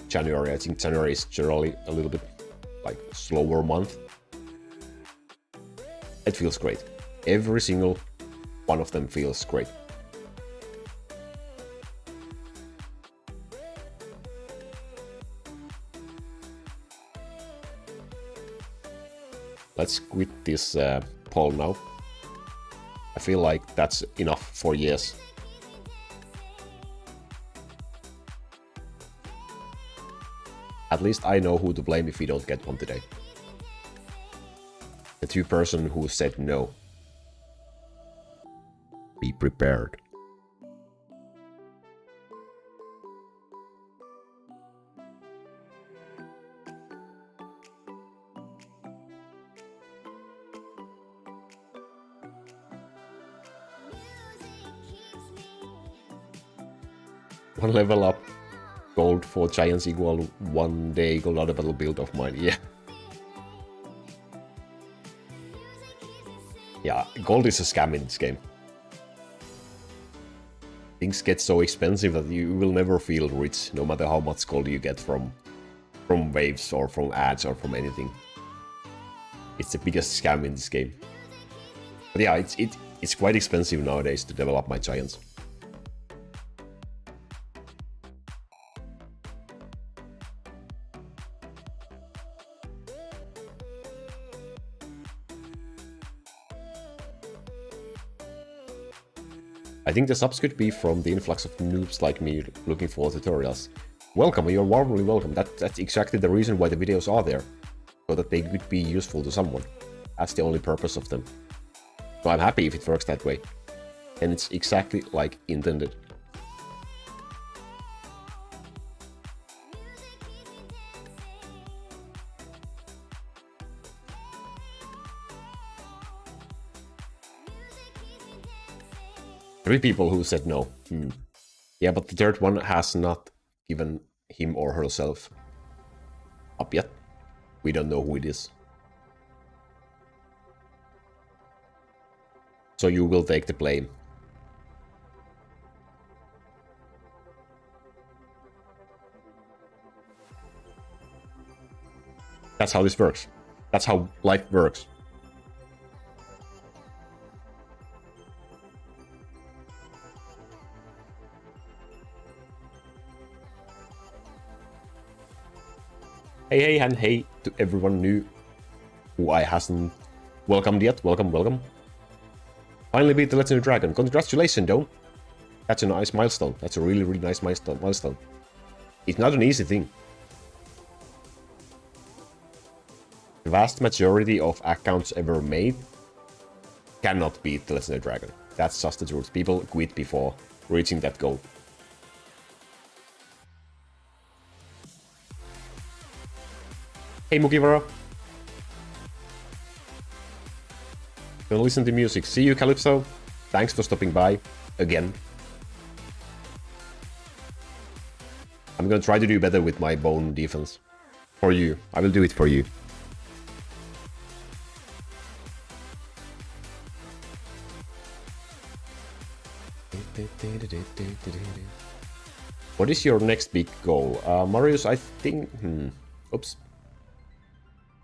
[SPEAKER 1] January. I think January is generally a little bit like slower month. It feels great. Every single one of them feels great. Let's quit this poll now. I feel like that's enough for yes. At least I know who to blame if we don't get one today. The two person who said no. Be prepared. One level up gold for Giants equal 1 day gold out of battle build of mine. Yeah. Yeah, gold is a scam in this game. Things get so expensive that you will never feel rich, no matter how much gold you get from waves or from ads or from anything. It's the biggest scam in this game. But yeah, It's quite expensive nowadays to develop my giants. I think the subs could be from the influx of noobs like me looking for tutorials. Welcome, you're warmly welcome. That's exactly the reason why the videos are there. So that they could be useful to someone. That's the only purpose of them. So I'm happy if it works that way. And it's exactly like intended. Three people who said no. Yeah, but the third one has not given him or herself up yet. We don't know who it is. So you will take the blame. That's how this works. That's how life works. Hey, and hey to everyone new who I hasn't welcomed yet. Welcome, welcome. Finally beat the Legendary Dragon. Congratulations, Dome. That's a nice milestone. That's a really, really nice milestone. It's not an easy thing. The vast majority of accounts ever made cannot beat the Legendary Dragon. That's just the truth. People quit before reaching that goal. Hey, Mugivara. Gonna listen to music. See you, Calypso. Thanks for stopping by again. I'm gonna try to do better with my bone defense. For you. I will do it for you. What is your next big goal? Marius, I think... Oops.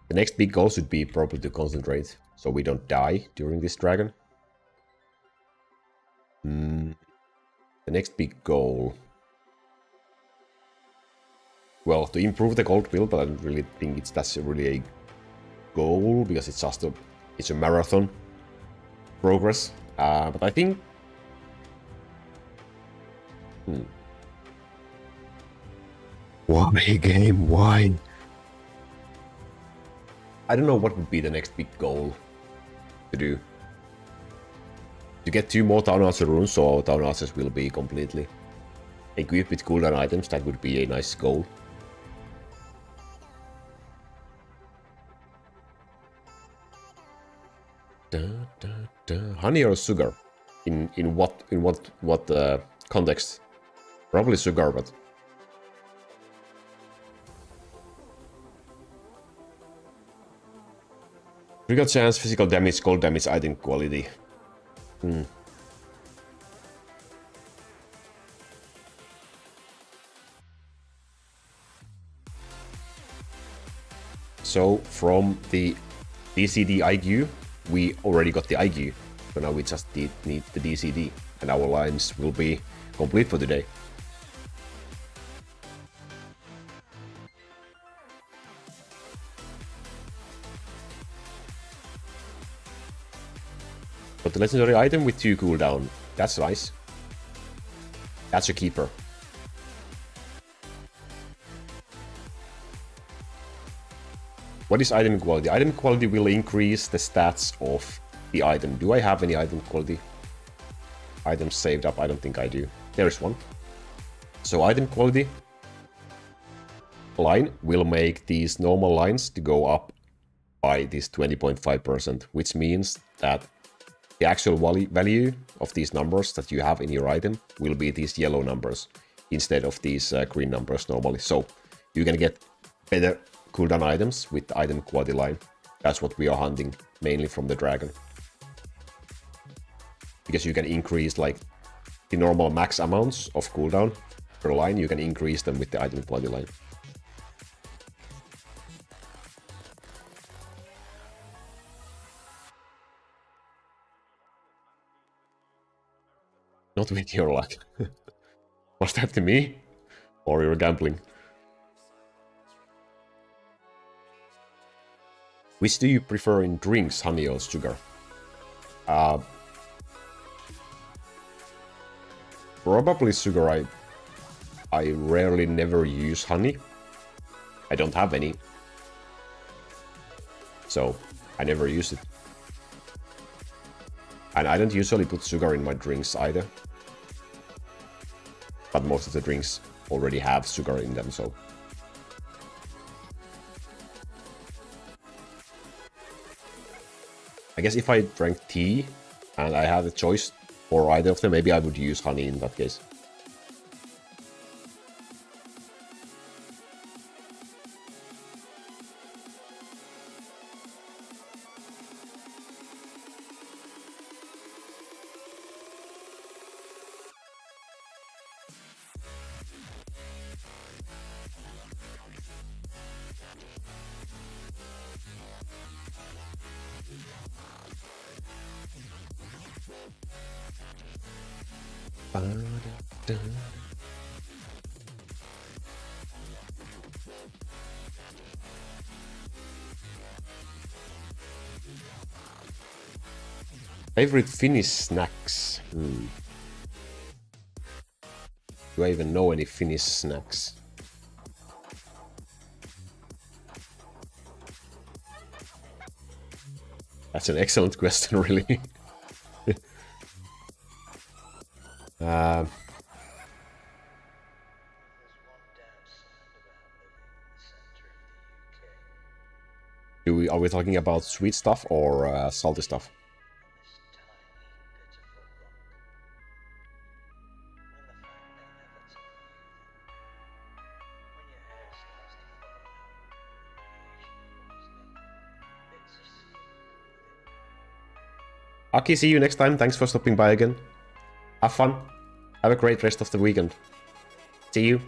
[SPEAKER 1] The next big goal should be probably to concentrate, so we don't die during this dragon. The next big goal... Well, to improve the gold build, but I don't really think that's really a goal, because it's just a marathon progress. But I think... Why, game? Why? I don't know what would be the next big goal to do. To get 2 more Town Archer runes, so Town Archers will be completely equipped with cooldown items. That would be a nice goal. Honey or sugar? In what context? Probably sugar, but... Critical chance, physical damage, cold damage, item quality. So from the DCD IQ, we already got the IQ. So now we just need the DCD, and our lines will be complete for today. But the legendary item with 2 cooldown, that's nice. That's a keeper. What is item quality? Item quality will increase the stats of the item. Do I have any item quality items saved up? I don't think I do. There's one. So item quality line will make these normal lines to go up by this 20.5%, which means that the actual value of these numbers that you have in your item will be these yellow numbers instead of these green numbers normally. So you can get better cooldown items with the item quality line. That's what we are hunting mainly from the dragon. Because you can increase like the normal max amounts of cooldown per line, you can increase them with the item quality line. not with your luck. Was that to me? Or you're gambling? Which do you prefer in drinks, honey or sugar? Probably sugar. I rarely never use honey. I don't have any. So, I never use it. And I don't usually put sugar in my drinks either. But most of the drinks already have sugar in them, so... I guess if I drank tea, and I had a choice for either of them, maybe I would use honey in that case. Favorite Finnish snacks? Do I even know any Finnish snacks? That's an excellent question, really. Are we talking about sweet stuff or salty stuff? Aki, see you next time. Thanks for stopping by again. Have fun. Have a great rest of the weekend. See you.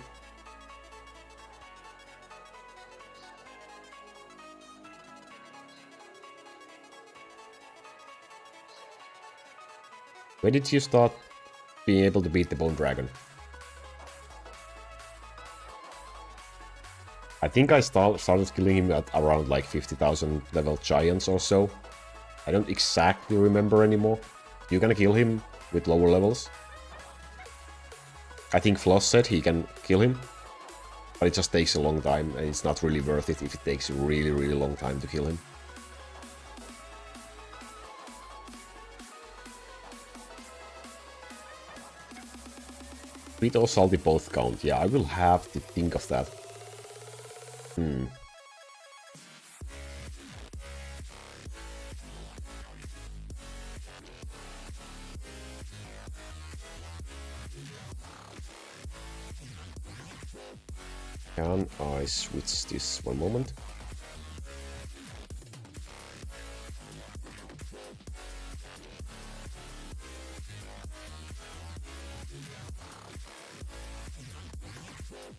[SPEAKER 1] When did you start being able to beat the Bone Dragon? I think I started killing him at around like 50,000 level giants or so. I don't exactly remember anymore. You can kill him with lower levels. I think Floss said he can kill him. But it just takes a long time and it's not really worth it if it takes a really, really long time to kill him. Sweet or salty both count. Yeah, I will have to think of that. Can I switch this one moment?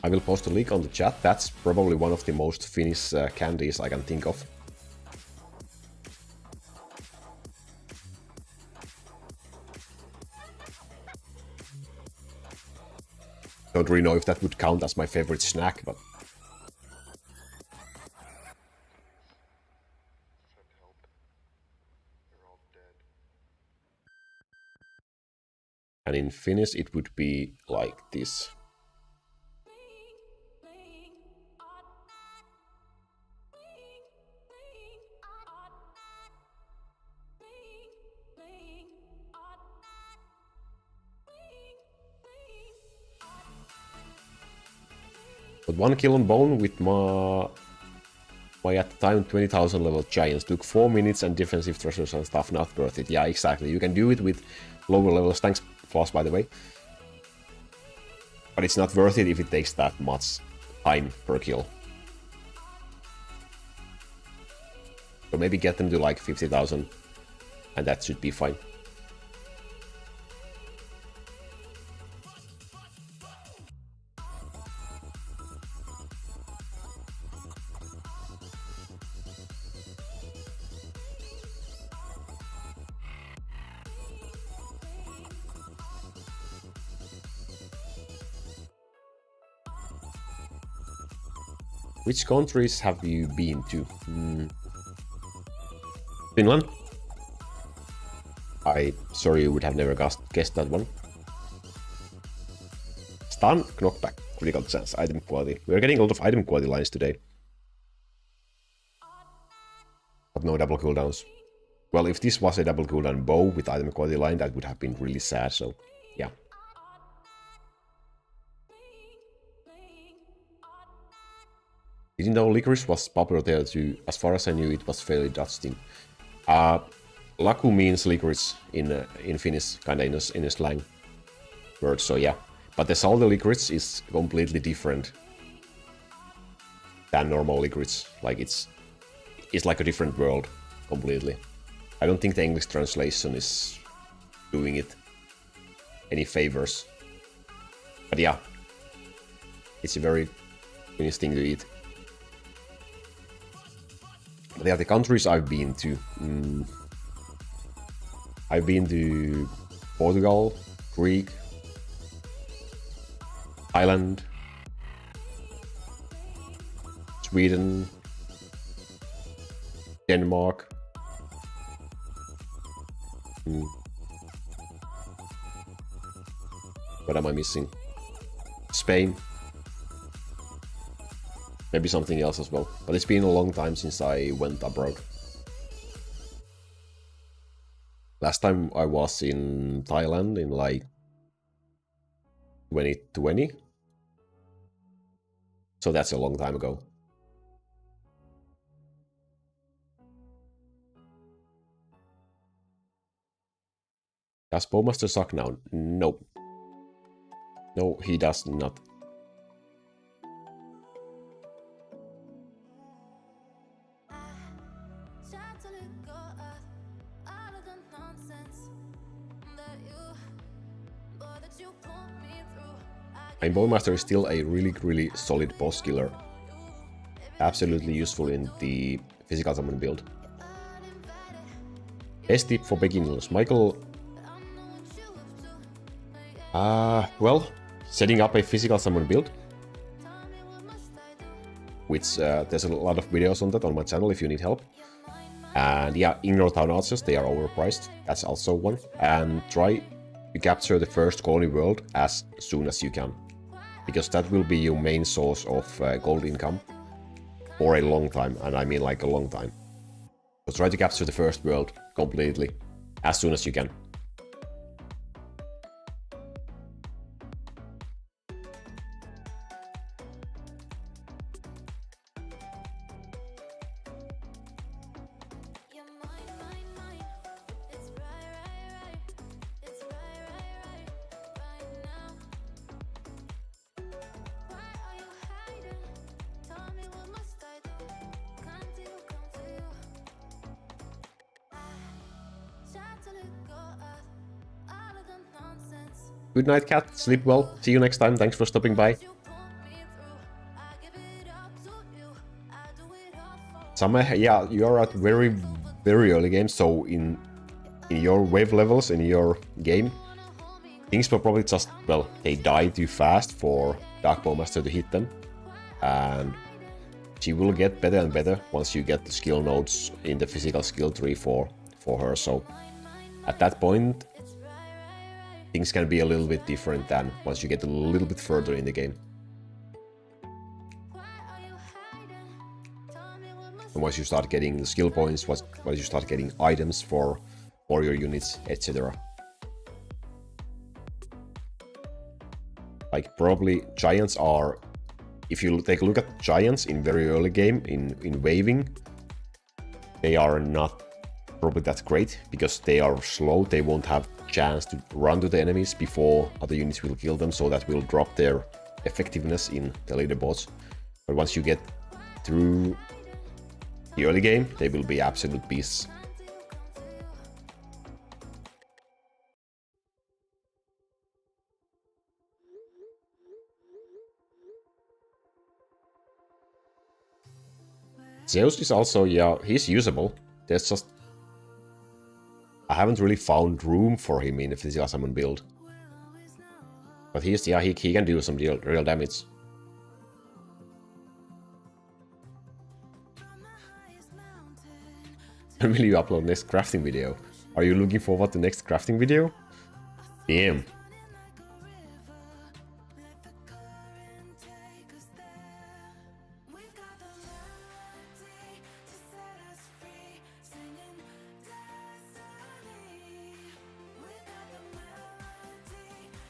[SPEAKER 1] I will post a link on the chat. That's probably one of the most Finnish candies I can think of. Don't really know if that would count as my favorite snack, but... And in Finnish it would be like this. But one kill on Bone with my at the time 20,000 level giants took 4 minutes and defensive treasures and stuff, not worth it. Yeah, exactly. You can do it with lower levels. Thanks, Floss, by the way. But it's not worth it if it takes that much time per kill. So maybe get them to like 50,000 and that should be fine. Which countries have you been to? Finland? Sorry, you would have never guessed that one. Stun, knockback, critical chance, item quality. We're getting a lot of item quality lines today. But no double cooldowns. Well, if this was a double cooldown bow with item quality line, that would have been really sad, so yeah. Didn't know licorice was popular there too. As far as I knew, it was fairly Dutch thing. Laku means licorice in Finnish, kinda in a slang word, so yeah. But the salty licorice is completely different than normal licorice. Like it's like a different world completely. I don't think the English translation is doing it any favors. But yeah, it's a very Finnish thing to eat. But yeah, the countries I've been to. I've been to Portugal, Greek, Ireland, Sweden, Denmark. What am I missing? Spain. Maybe something else as well. But it's been a long time since I went abroad. Last time I was in Thailand in like 2020. So that's a long time ago. Does Bowmaster suck now? No. No, he does not. And Bowmaster is still a really solid boss killer. Absolutely useful in the physical summon build. Best tip for beginners, Michael. Well, setting up a physical summon build. Which there's a lot of videos on that on my channel if you need help. And yeah, ignore town archers, they are overpriced. That's also one. And try to capture the first colony world as soon as you can. Because that will be your main source of gold income for a long time, and I mean like a long time. So try to capture the first world completely as soon as you can. Good night, cat. Sleep well. See you next time. Thanks for stopping by. Summer, yeah, you are at very early game, so in your wave levels, in your game, things will probably just, well, they die too fast for Dark Bowmaster to hit them. And she will get better and better once you get the skill nodes in the physical skill tree for her, so at that point, things can be a little bit different than once you get a little bit further in the game. And once you start getting the skill points, once you start getting items for your units, etc. Like probably giants are, if you take a look at giants in very early game, in waving, they are not probably that great because they are slow, they won't have chance to run to the enemies before other units will kill them, so that will drop their effectiveness in the leaderboards. But once you get through the early game, they will be absolute beasts. Zeus is also, yeah, he's usable. There's just, I haven't really found room for him in the physical summon build. But he's, yeah, he can do some real damage. When will you upload next crafting video? Are you looking forward to next crafting video? Damn.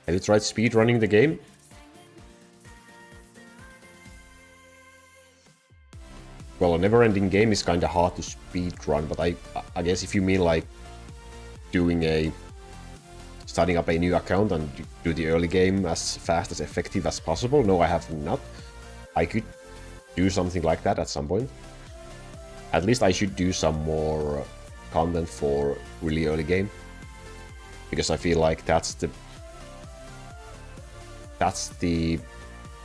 [SPEAKER 1] Have you tried speedrunning the game? Well, a never-ending game is kinda hard to speedrun, but I guess if you mean like starting up a new account and do the early game as fast as effective as possible, no, I have not. I could do something like that at some point. At least I should do some more content for really early game, because I feel like that's the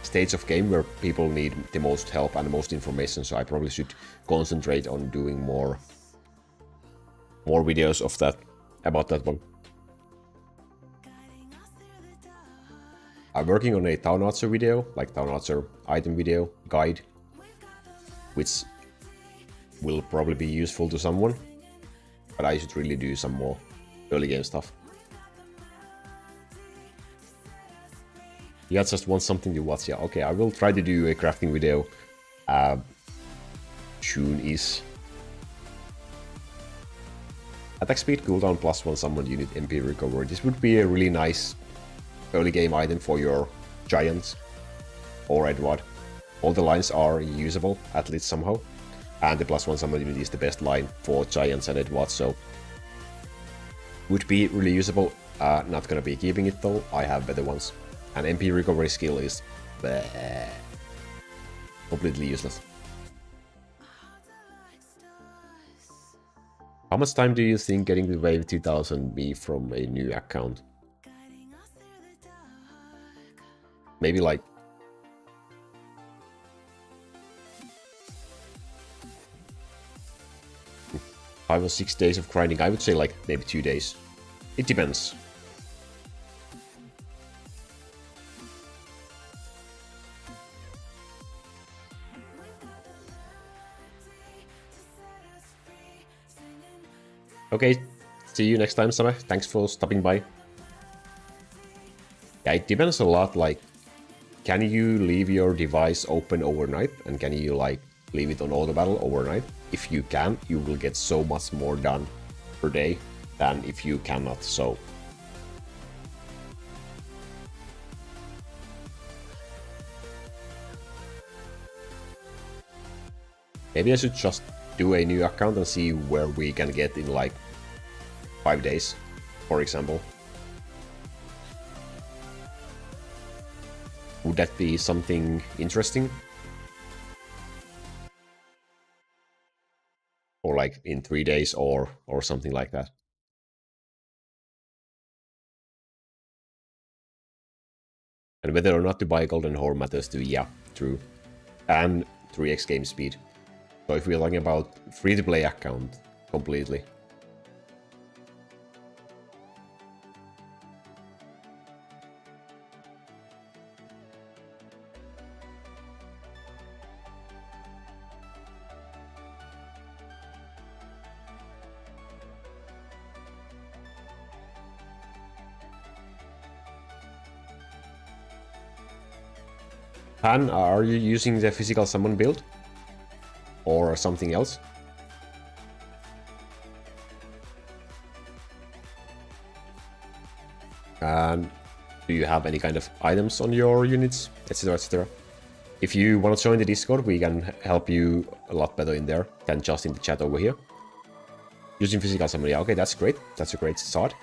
[SPEAKER 1] stage of game where people need the most help and the most information, so I probably should concentrate on doing more videos of that, about that one. I'm working on a Town Archer video, like Town Archer item video, guide, which will probably be useful to someone, but I should really do some more early game stuff. Yeah, just want something to watch. Yeah, okay, I will try to do a crafting video soon-ish. Attack speed cooldown +1 summoned unit MP recovery. This would be a really nice early game item for your giants or Edward. All the lines are usable, at least somehow. And the +1 summoned unit is the best line for giants and Edward, so would be really usable. Not gonna be keeping it though, I have better ones. And MP recovery skill is bleh, completely useless. How much time do you think getting to wave 2000 be from a new account? Maybe like 5 or 6 days of grinding. I would say like maybe 2 days. It depends. Okay, see you next time, Same. Thanks for stopping by. Yeah, it depends a lot, like, can you leave your device open overnight? And can you, like, leave it on auto battle overnight? If you can, you will get so much more done per day than if you cannot, so... Maybe I should just do a new account and see where we can get in like 5 days, for example. Would that be something interesting? Or like in 3 days or something like that. And whether or not to buy Golden Horn matters too, yeah, true. And 3x game speed. So if we're talking about free-to-play account completely. Han, are you using the physical summon build? Or something else? And do you have any kind of items on your units, etc, etc? If you want to join the Discord, we can help you a lot better in there than just in the chat over here. Using physical summon, yeah, okay, that's great. That's a great start.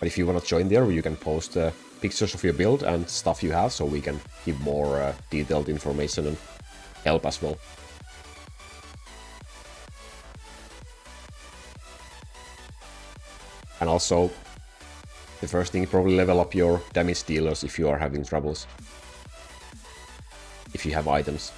[SPEAKER 1] But if you want to join there, you can post pictures of your build and stuff you have, so we can give more detailed information and help as well. And also, the first thing, probably level up your damage dealers if you are having troubles. If you have items.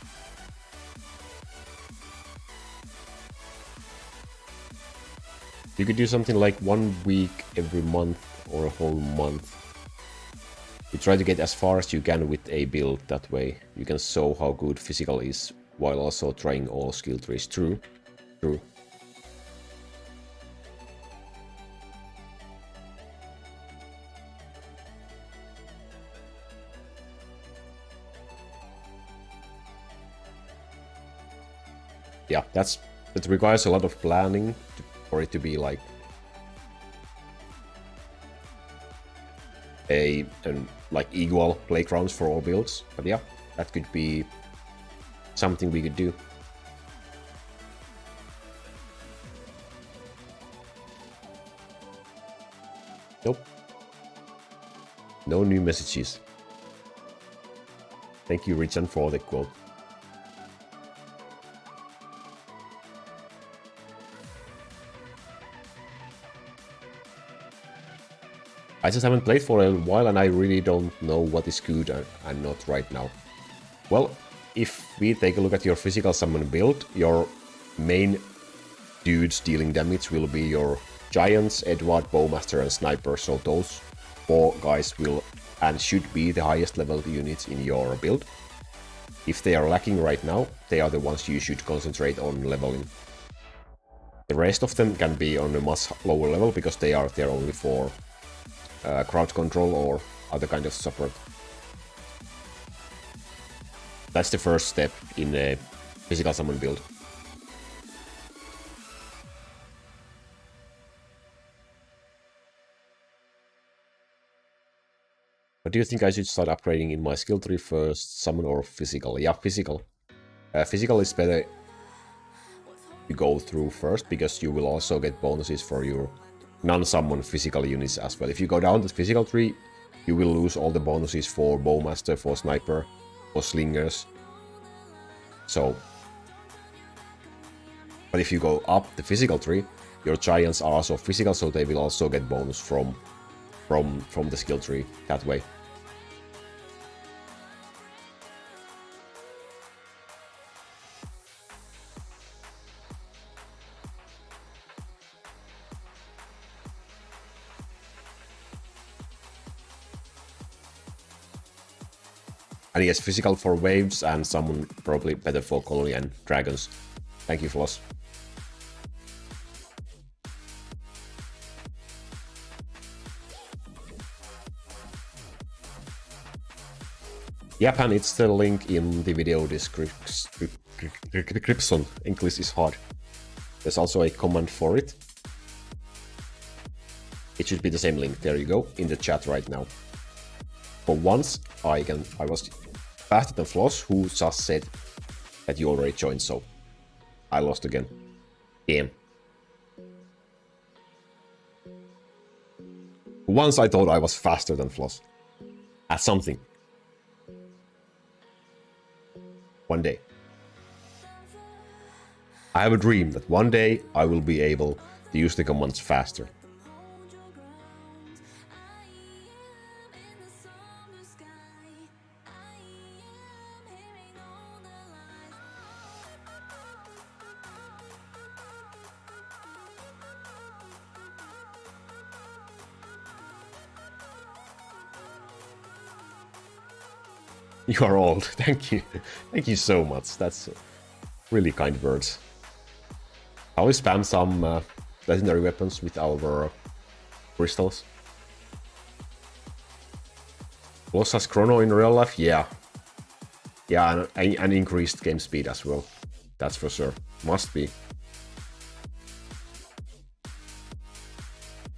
[SPEAKER 1] You could do something like 1 week every month or a whole month. You try to get as far as you can with a build, that way you can show how good physical is while also trying all skill trees. True. True. Yeah, it requires a lot of planning for it to be like like equal playgrounds for all builds. But yeah, that could be something we could do. Nope. No new messages. Thank you, Richard, for the quote. I just haven't played for a while and I really don't know what is good and not right now. Well, if we take a look at your physical summon build, your main dudes dealing damage will be your Giants, Edward, Bowmaster and Sniper, so those 4 guys will and should be the highest level units in your build. If they are lacking right now, they are the ones you should concentrate on leveling. The rest of them can be on a much lower level because they are there only for crowd control or other kind of support. That's the first step in a physical summon build. But do you think I should start upgrading in my skill tree first, summon or physical? Yeah, physical. Physical is better to go through first because you will also get bonuses for your non-summon physical units as well. If you go down the physical tree, you will lose all the bonuses for Bowmaster, for Sniper, for Slingers. So, but if you go up the physical tree, your Giants are also physical, so they will also get bonus from the skill tree that way. And yes, physical for waves and summon probably better for colony and dragons. Thank you, Floss. Yep, and it's the link in the video description. English is hard. There's also a command for it. It should be the same link. There you go, in the chat right now. For once, I was faster than Floss, who just said that you already joined, so I lost again. Damn. Once I thought I was faster than Floss. At something. One day. I have a dream that one day I will be able to use the commands faster. You are old. Thank you. Thank you so much. That's really kind words. I will spam some legendary weapons with our crystals. Floss has chrono in real life? Yeah. Yeah, and increased game speed as well. That's for sure. Must be.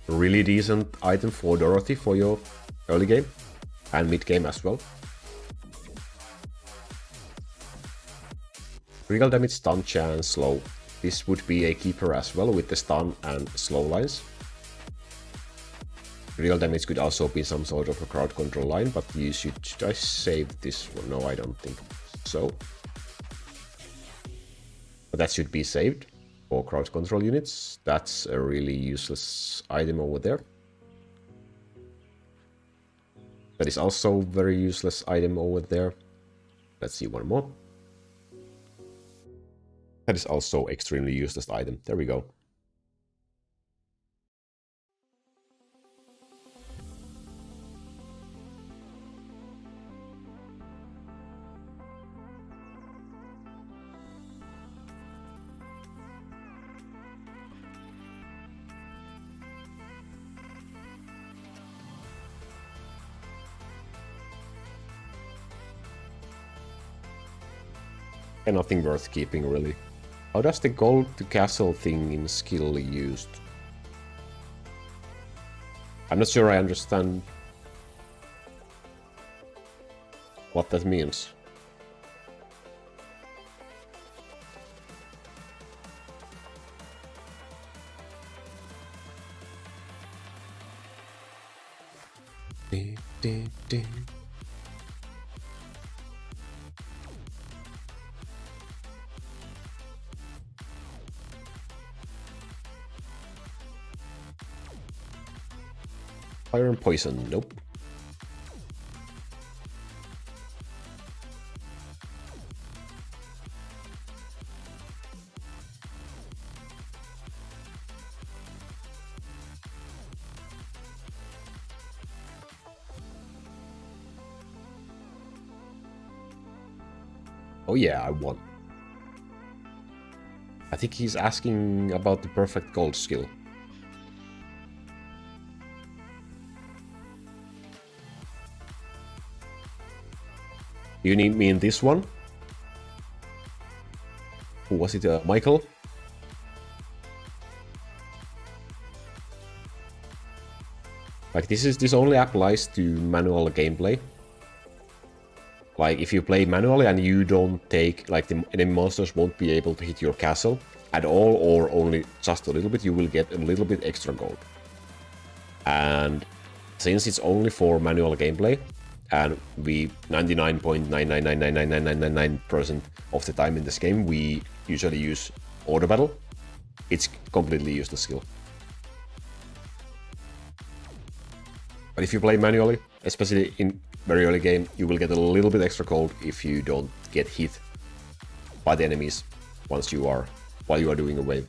[SPEAKER 1] Really decent item for Dorothy for your early game. And mid game as well. Critical damage, stun chance, slow. This would be a keeper as well with the stun and slow lines. Critical damage could also be some sort of a crowd control line, but you should I save this one? No, I don't think so. But that should be saved for crowd control units. That's a really useless item over there. That is also a very useless item over there. Let's see one more. That is also extremely useless item. There we go. And nothing worth keeping, really. How does the gold to castle thing in skill used? I'm not sure I understand what that means. Fire and poison, nope. Oh yeah, I won. I think he's asking about the perfect gold skill. You need me in this one? Who was it? Michael? Like this only applies to manual gameplay. Like if you play manually and you don't take, like the enemy monsters won't be able to hit your castle at all or only just a little bit, you will get a little bit extra gold. And since it's only for manual gameplay, and we 99.9999999% of the time in this game we usually use auto battle, it's completely useless skill. But if you play manually, especially in very early game, you will get a little bit extra gold if you don't get hit by the enemies while you are doing a wave.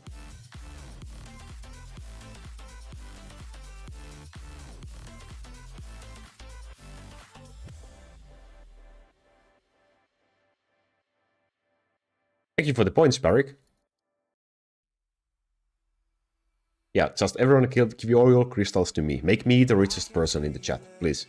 [SPEAKER 1] Thank you for the points, Barik. Yeah, just everyone give all your crystals to me. Make me the richest person in the chat, please.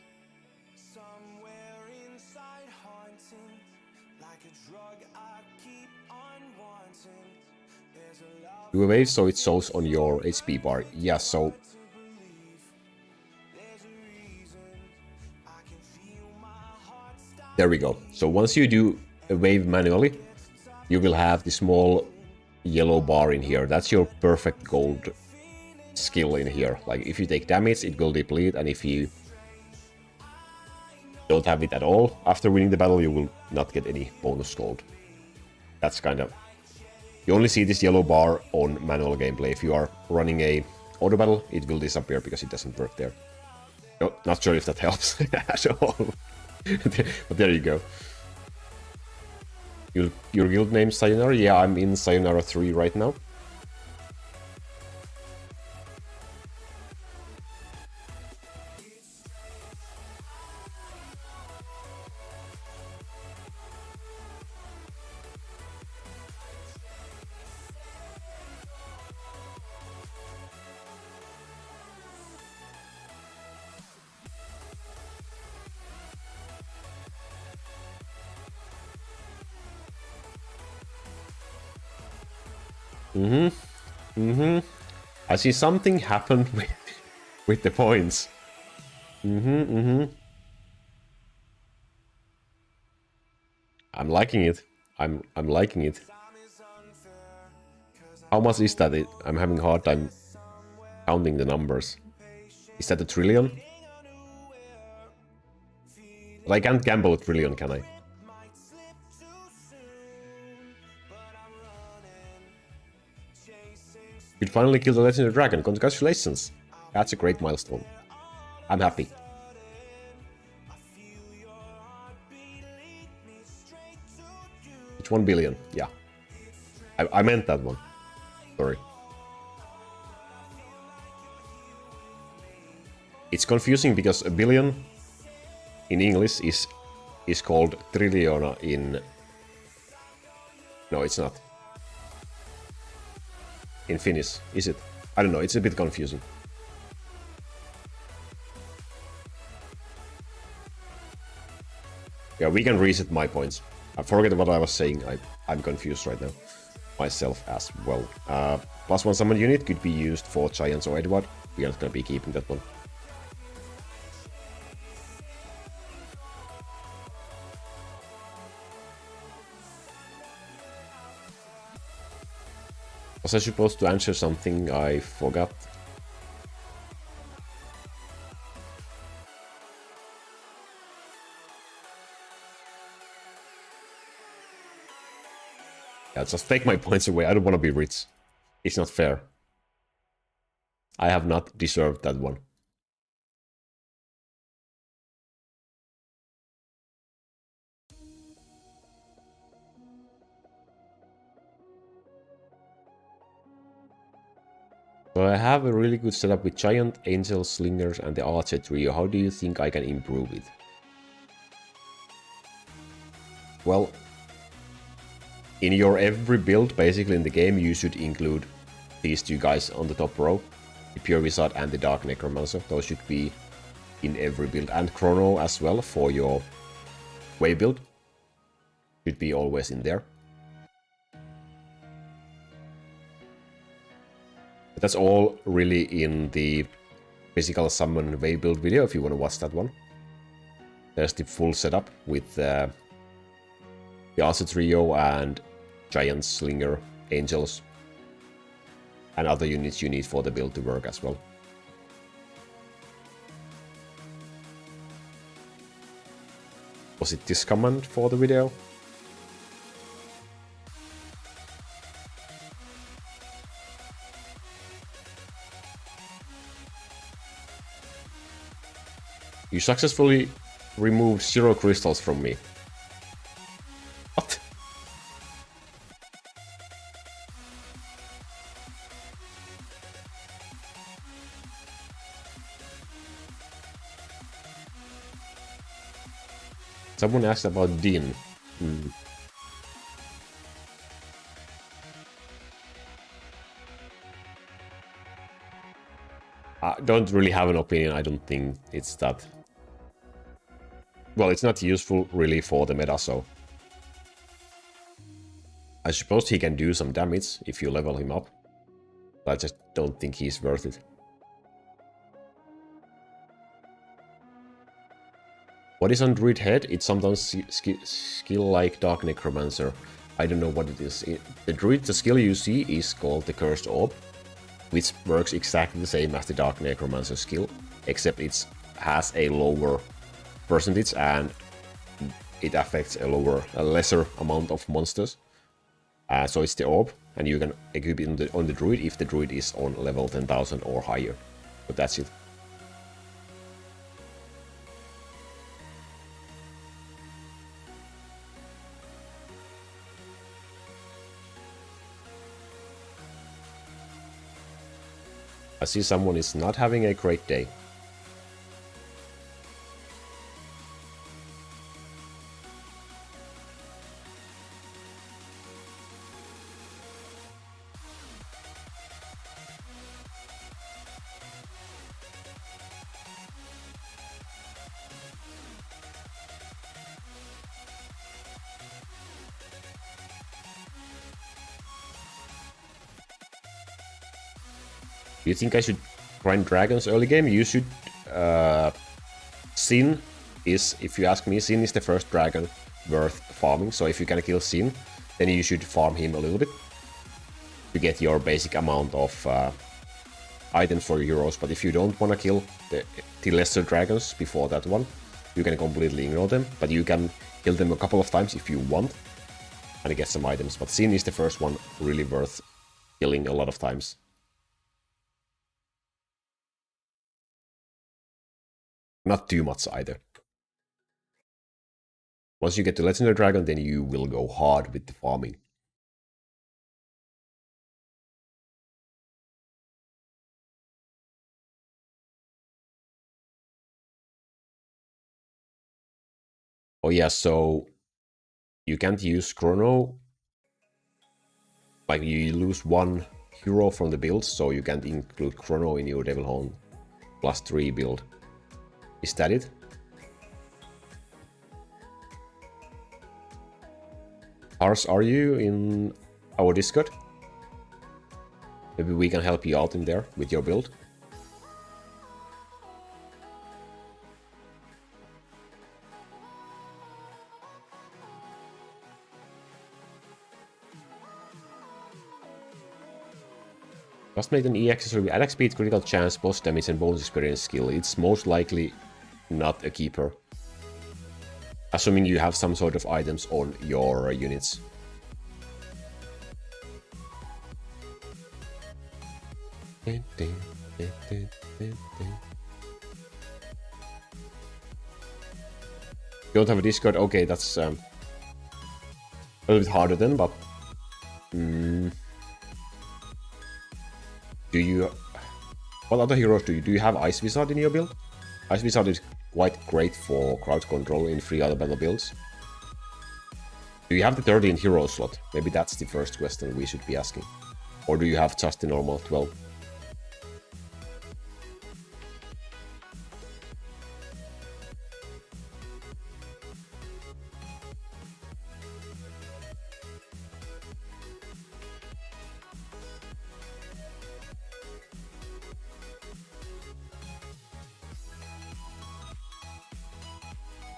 [SPEAKER 1] Do a wave so it shows on your HP bar. Yeah, so... There we go. So once you do a wave manually, you will have the small yellow bar in here. That's your perfect gold skill in here. Like if you take damage, it will deplete, and if you don't have it at all after winning the battle, you will not get any bonus gold. That's kind of... You only see this yellow bar on manual gameplay. If you are running a auto battle, it will disappear because it doesn't work there. No, not sure if that helps at all. But there you go. Your guild name Sayonara? Yeah, I'm in Sayonara 3 right now. I see something happened with the points. I'm liking it. I'm liking it. How much is that? I'm having a hard time counting the numbers. Is that a trillion? But I can't gamble a trillion, can I? You finally killed the legendary dragon. Congratulations. That's a great milestone. I'm happy. It's 1 billion. Yeah. I meant that one. Sorry. It's confusing because a billion in English is called trilliona in... No, it's not. In Finnish, is it? I don't know, it's a bit confusing. Yeah, we can reset my points. I forget what I was saying. I'm confused right now. Myself as well. +1 summon unit could be used for Giants or Edward. We are not gonna be keeping that one. Was I supposed to answer something I forgot? Yeah, just take my points away. I don't want to be rich. It's not fair. I have not deserved that one. So I have a really good setup with Giant, Angels, Slingers and the Archer trio. How do you think I can improve it? Well, in your every build, basically in the game, you should include these two guys on the top row. The Pure Wizard and the Dark Necromancer. Those should be in every build. And Chrono as well for your Way build. Should be always in there. But that's all really in the physical summon Way build video if you want to watch that one. There's the full setup with the Archer trio and Giant, Slinger, Angels, and other units you need for the build to work as well. Was it this command for the video? You successfully removed 0 crystals from me. What? Someone asked about Din. I don't really have an opinion. I don't think it's that... Well, it's not useful really for the meta, so... I suppose he can do some damage if you level him up. But I just don't think he's worth it. What is on Druid Head? It's sometimes skill like Dark Necromancer. I don't know what it is. The skill you see is called the Cursed Orb, which works exactly the same as the Dark Necromancer skill, except it has a lower percentage and it affects a lesser amount of monsters. So it's the orb, and you can equip it on the druid if the druid is on level 10,000 or higher. But that's it. I see someone is not having a great day. Do you think I should grind dragons early game? You should. Sin is, if you ask me, Sin is the first dragon worth farming. So if you can kill Sin, then you should farm him a little bit to get your basic amount of items for euros. But if you don't want to kill the lesser dragons before that one, you can completely ignore them. But you can kill them a couple of times if you want and get some items. But Sin is the first one really worth killing a lot of times. Not too much either. Once you get to Legendary Dragon, then you will go hard with the farming. Oh yeah, so you can't use Chrono. Like, you lose 1 hero from the build, so you can't include Chrono in your Devil Horn +3 build. Is that it? Ars, are you in our Discord? Maybe we can help you out in there with your build. Just made an E accessory with attack speed, critical chance, boss damage, and bonus experience skill. It's most likely not a keeper. Assuming you have some sort of items on your units. You don't have a Discord? Okay, that's a little bit harder then, but... Do you... What other heroes do you? Do you have Ice Wizard in your build? Ice Wizard is quite great for crowd control in 3 other battle builds. Do you have the 13 hero slot? Maybe that's the first question we should be asking. Or do you have just the normal 12?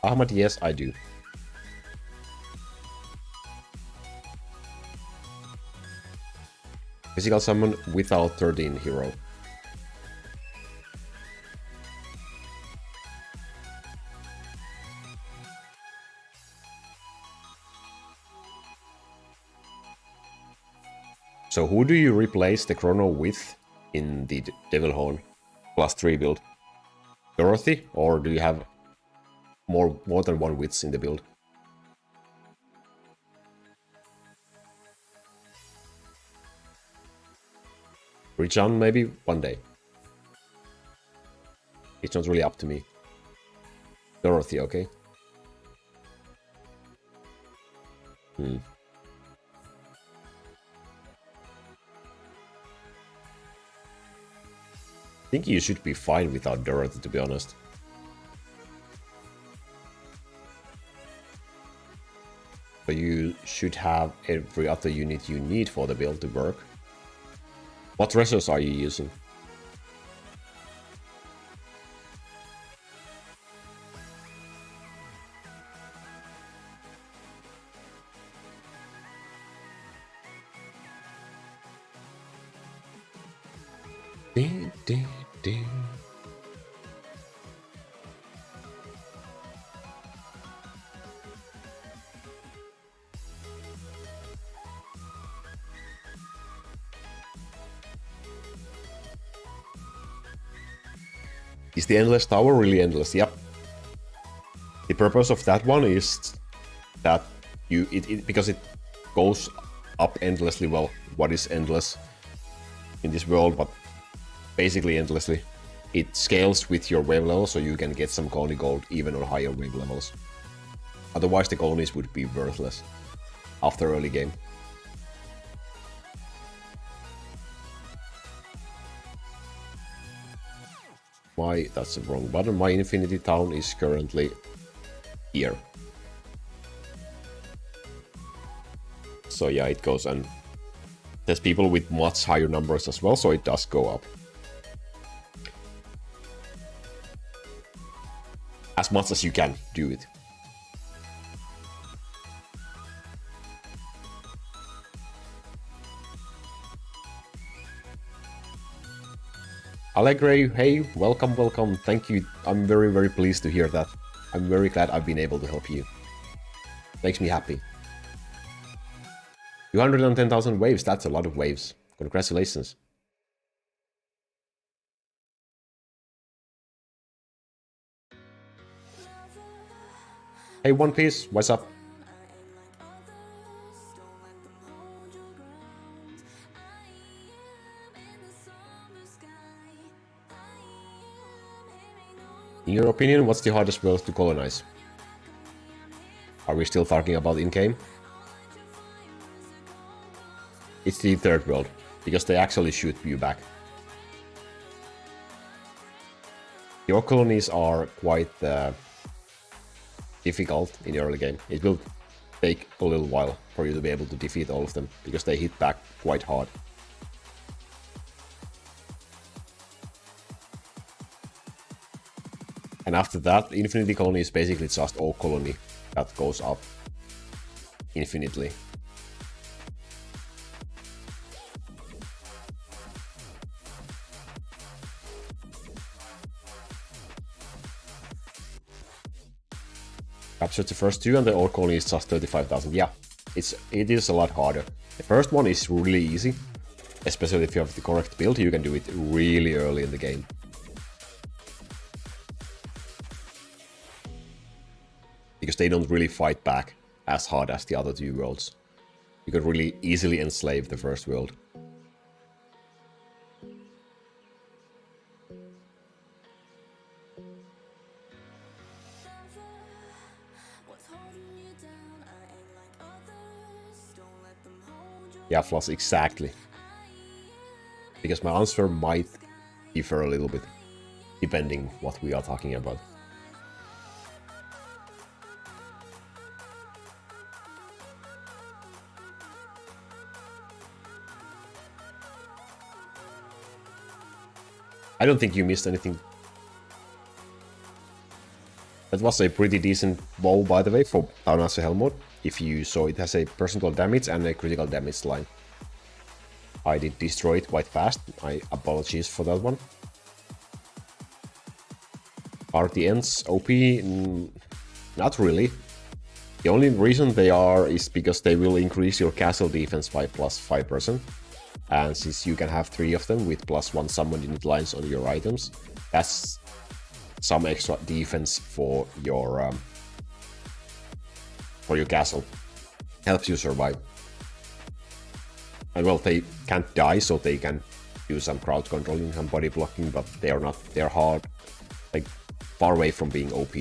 [SPEAKER 1] Ahmad, yes, I do. Physical summon without 13 hero. So who do you replace the Chrono with in the Devil Horn +3 build? Dorothy, or do you have more than one witch in the build? Richan, maybe one day. It's not really up to me. Dorothy, okay. I think you should be fine without Dorothy, to be honest. But you should have every other unit you need for the build to work. What treasures are you using? Ding, ding, ding. Is the Endless Tower really endless? Yep. The purpose of that one is that because it goes up endlessly. Well, what is endless in this world, but basically endlessly. It scales with your wave level, so you can get some colony gold even on higher wave levels. Otherwise the colonies would be worthless after early game. That's the wrong button. My Infinity Town is currently here. So yeah, it goes, and there's people with much higher numbers as well, so it does go up. As much as you can do it. Allegre, hey, welcome, welcome, thank you. I'm very, very pleased to hear that. I'm very glad I've been able to help you. Makes me happy. 210,000 waves, that's a lot of waves. Congratulations. Hey, One Piece, what's up? In your opinion, what's the hardest world to colonize? Are we still talking about in-game? It's the third world, because they actually shoot you back. Your colonies are quite difficult in the early game. It will take a little while for you to be able to defeat all of them, because they hit back quite hard. And after that, Infinity Colony is basically just Oak Colony that goes up infinitely. Captured the first two and the Oak Colony is just 35,000. Yeah, it is a lot harder. The first one is really easy, especially if you have the correct build. You can do it really early in the game. Because they don't really fight back as hard as the other two worlds. You can really easily enslave the first world. Yeah, Floss, exactly. Because my answer might differ a little bit, depending what we are talking about. I don't think you missed anything. That was a pretty decent bow, by the way, for Taunasa Hellmode. If you saw, it has a percentile damage and a critical damage line. I did destroy it quite fast. I apologize for that one. Are the ends OP? Not really. The only reason they are is because they will increase your castle defense by plus 5%. And since you can have 3 of them with +1 summon unit lines on your items, that's some extra defense for your castle. Helps you survive. And well, they can't die, so they can do some crowd controlling and body blocking, but they're hard, like far away from being OP.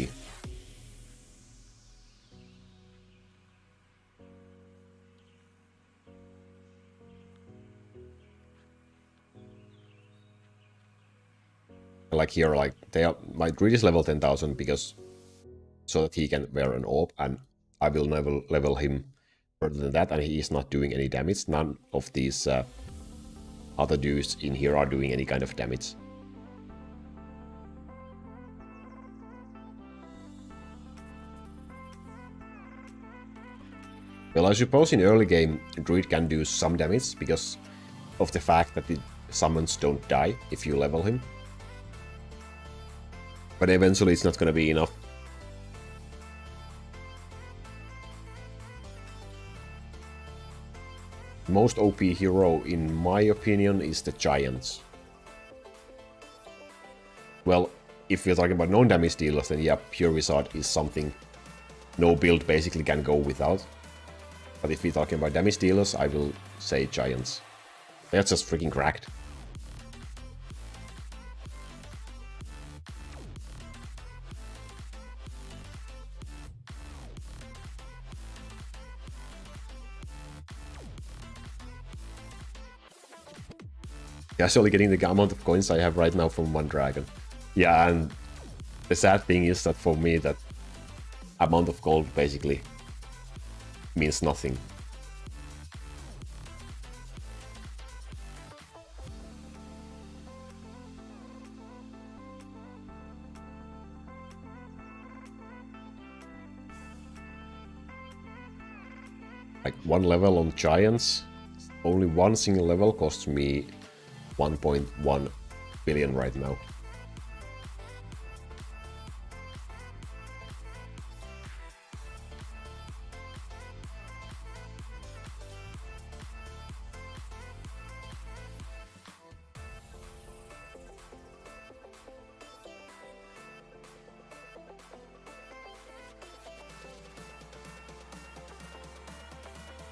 [SPEAKER 1] Like here, like my Druid is level 10,000 because so that he can wear an orb, and I will never level him further than that, and he is not doing any damage. None of these other dudes in here are doing any kind of damage. Well, I suppose in early game, Druid can do some damage because of the fact that the summons don't die if you level him. But eventually it's not gonna be enough. Most OP hero, in my opinion, is the Giants. Well, if we're talking about non-damage dealers, then yeah, Pure Wizard is something no build basically can go without. But if we're talking about damage dealers, I will say Giants. They're just freaking cracked. Casually getting the amount of coins I have right now from one dragon. Yeah, and the sad thing is that for me that amount of gold basically means nothing. Like one level on Giants, only one single level costs me 1.1 billion right now.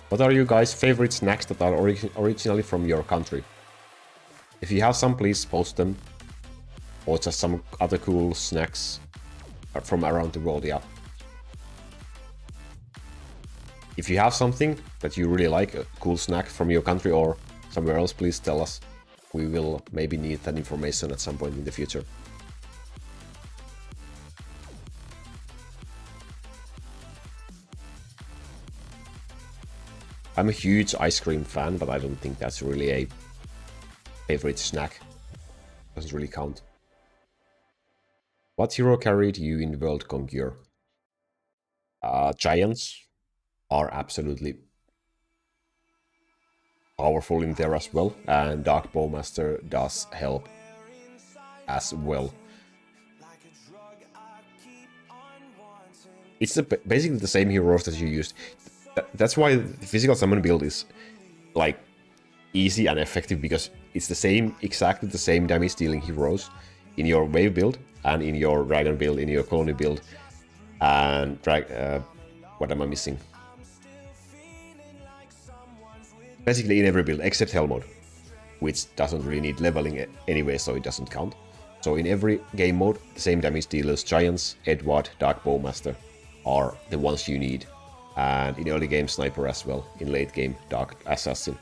[SPEAKER 1] What are you guys' favorite snacks that are originally from your country? If you have some, please post them. Or just some other cool snacks from around the world, yeah. If you have something that you really like, a cool snack from your country or somewhere else, please tell us. We will maybe need that information at some point in the future. I'm a huge ice cream fan, but I don't think that's really a favorite snack. Doesn't really count. What hero carried you in World Conquer? Giants are absolutely powerful in there as well, and Dark Bowmaster does help as well. It's basically the same heroes that you used. That's why the physical summon build is like easy and effective, because it's the same, exactly the same damage dealing heroes in your wave build and in your dragon build, in your colony build, and what am I missing? Basically in every build except Hellmode, which doesn't really need leveling anyway, so it doesn't count. So in every game mode, the same damage dealers, Giants, Edward, Dark Bowmaster, are the ones you need. And in early game, Sniper as well. In late game, Dark Assassin.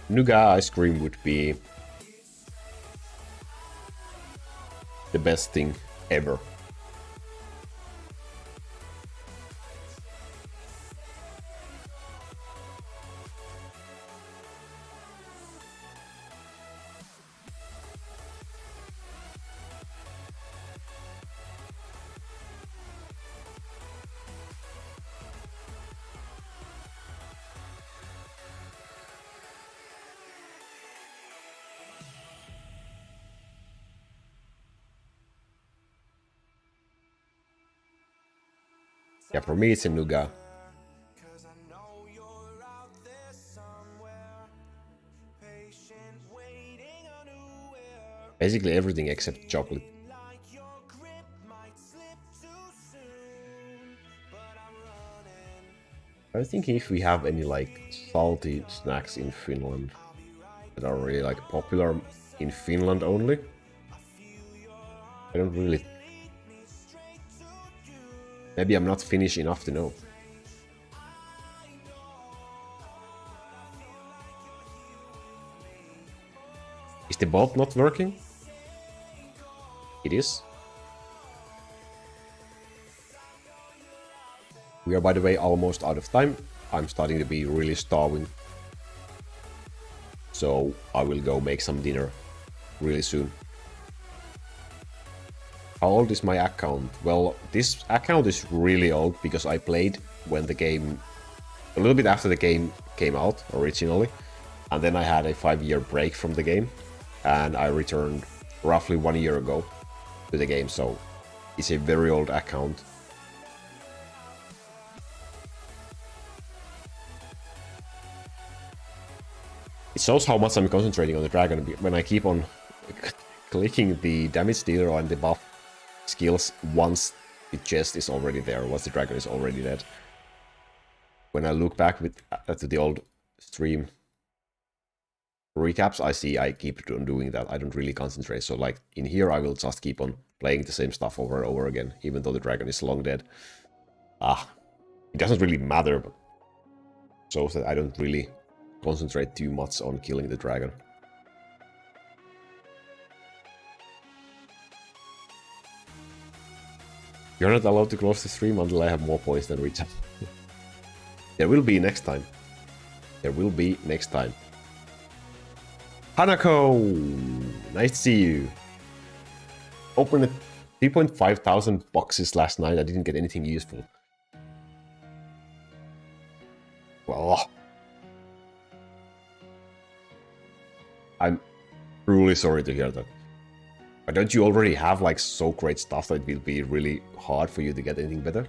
[SPEAKER 1] Nougat ice cream would be the best thing ever. Yeah, for me it's a Nougat. Basically everything except chocolate. I'm thinking if we have any like salty snacks in Finland that are really like popular in Finland only. I don't really... Maybe I'm not Finnish enough to know. Is the bot not working? It is. We are, by the way, almost out of time. I'm starting to be really starving. So I will go make some dinner really soon. How old is my account? Well, this account is really old because I played when the game... a little bit after the game came out originally. And then I had a 5-year break from the game. And I returned roughly 1 year ago to the game, so it's a very old account. It shows how much I'm concentrating on the dragon when I keep on clicking the damage dealer and the buff skills once the chest is already there, once the dragon is already dead. When I look back to the old stream recaps, I see I keep on doing that. I don't really concentrate. So like in here, I will just keep on playing the same stuff over and over again, even though the dragon is long dead. It doesn't really matter, but shows that I don't really concentrate too much on killing the dragon. You're not allowed to close the stream until I have more points than Richard. There will be next time. There will be next time. Hanako! Nice to see you. Opened 3,500 boxes last night. I didn't get anything useful. Well, I'm truly sorry to hear that. But don't you already have like so great stuff that it will be really hard for you to get anything better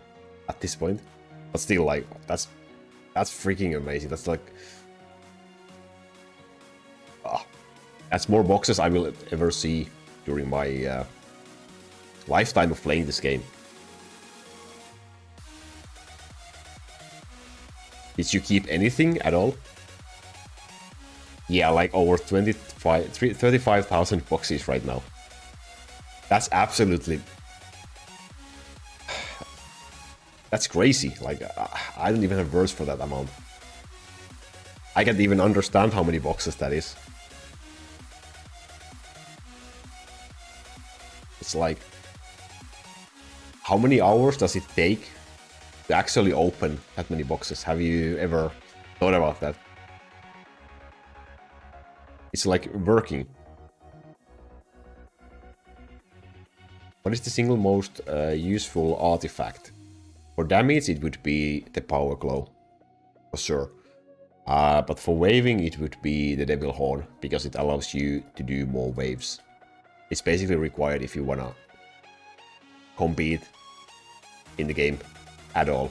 [SPEAKER 1] at this point? But still, like, that's freaking amazing. That's like... that's more boxes I will ever see during my lifetime of playing this game. Did you keep anything at all? Yeah, like over 35,000 boxes right now. That's absolutely... that's crazy. Like, I don't even have words for that amount. I can't even understand how many boxes that is. It's like, how many hours does it take to actually open that many boxes? Have you ever thought about that? It's like working. What is the single most useful artifact? For damage, it would be the power glow, for sure. But for waving, it would be the devil horn, because it allows you to do more waves. It's basically required if you wanna compete in the game at all.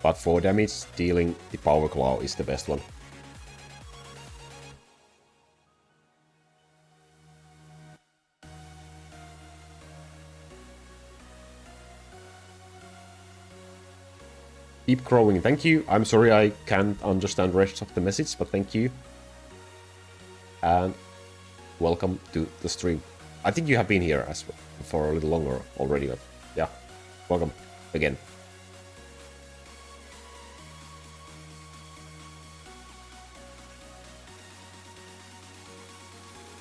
[SPEAKER 1] But for damage dealing, the power claw is the best one. Keep growing, thank you. I'm sorry I can't understand the rest of the message, but thank you. And welcome to the stream. I think you have been here as well for a little longer already, but yeah, welcome again.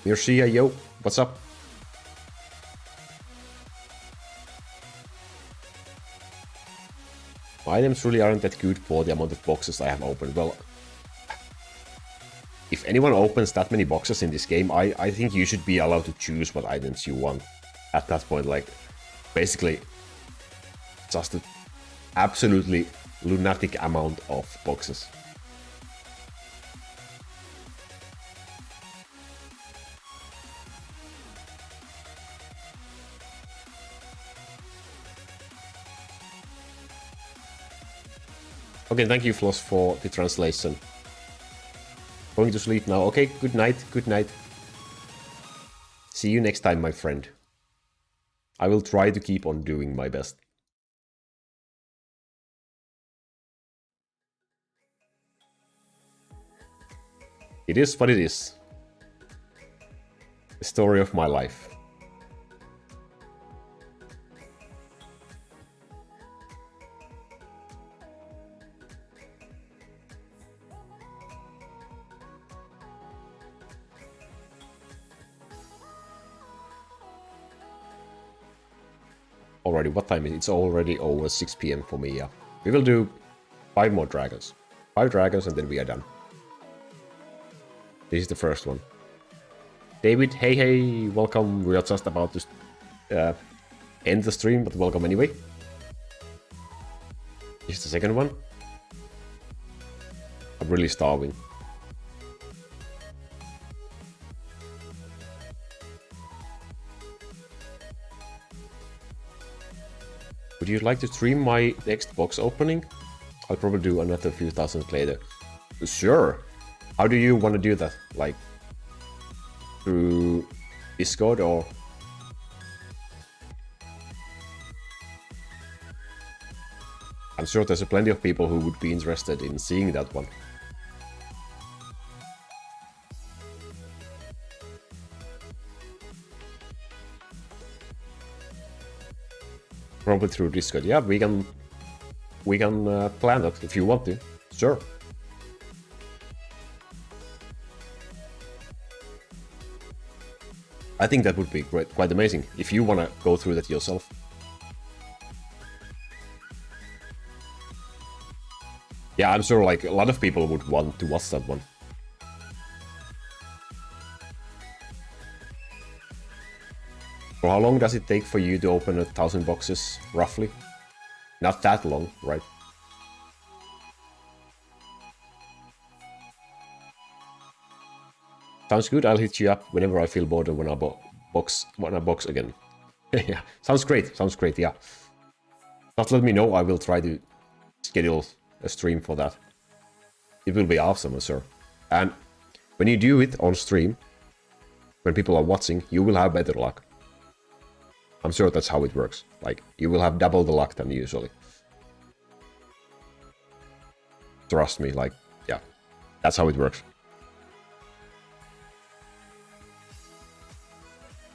[SPEAKER 1] Mircia, yo, what's up? My items really aren't that good for the amount of boxes I have opened. Well, if anyone opens that many boxes in this game, I think you should be allowed to choose what items you want. At that point, like, basically, just an absolutely lunatic amount of boxes. Okay, thank you, Floss, for the translation. Going to sleep now. Okay, good night, good night. See you next time, my friend. I will try to keep on doing my best. It is what it is. The story of my life. Already, what time is it? It's already over 6 PM for me, yeah. We will do 5 more dragons. 5 dragons and then we are done. This is the first one. David, hey, welcome. We are just about to end the stream, but welcome anyway. This is the second one. I'm really starving. Would you like to stream my next box opening? I'll probably do another few thousand later. Sure. How do you want to do that? Like, through Discord or? I'm sure there's plenty of people who would be interested in seeing that one. Probably through Discord. Yeah, we can plan that if you want to. Sure. I think that would be quite amazing if you want to go through that yourself. Yeah, I'm sure like a lot of people would want to watch that one. For how long does it take for you to open 1,000 boxes, roughly? Not that long, right? Sounds good, I'll hit you up whenever I feel bored and when I box again. Yeah, sounds great, yeah. Just let me know, I will try to schedule a stream for that. It will be awesome, sir. And when you do it on stream, when people are watching, you will have better luck. I'm sure that's how it works. Like, you will have double the luck than usually. Trust me, like, yeah. That's how it works.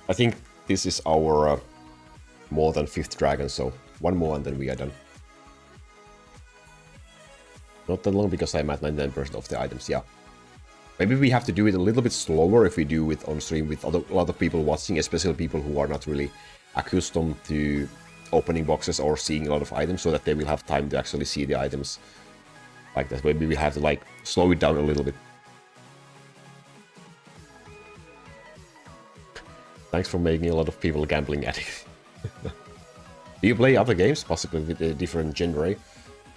[SPEAKER 1] I think this is our more than 5th dragon, so one more and then we are done. Not that long because I'm at 99% of the items, yeah. Maybe we have to do it a little bit slower if we do it on stream with a lot of people watching, especially people who are not really accustomed to opening boxes or seeing a lot of items, so that they will have time to actually see the items like that. Maybe we have to like slow it down a little bit. Thanks for making a lot of people gambling addicts. Do you play other games, possibly with a different genre?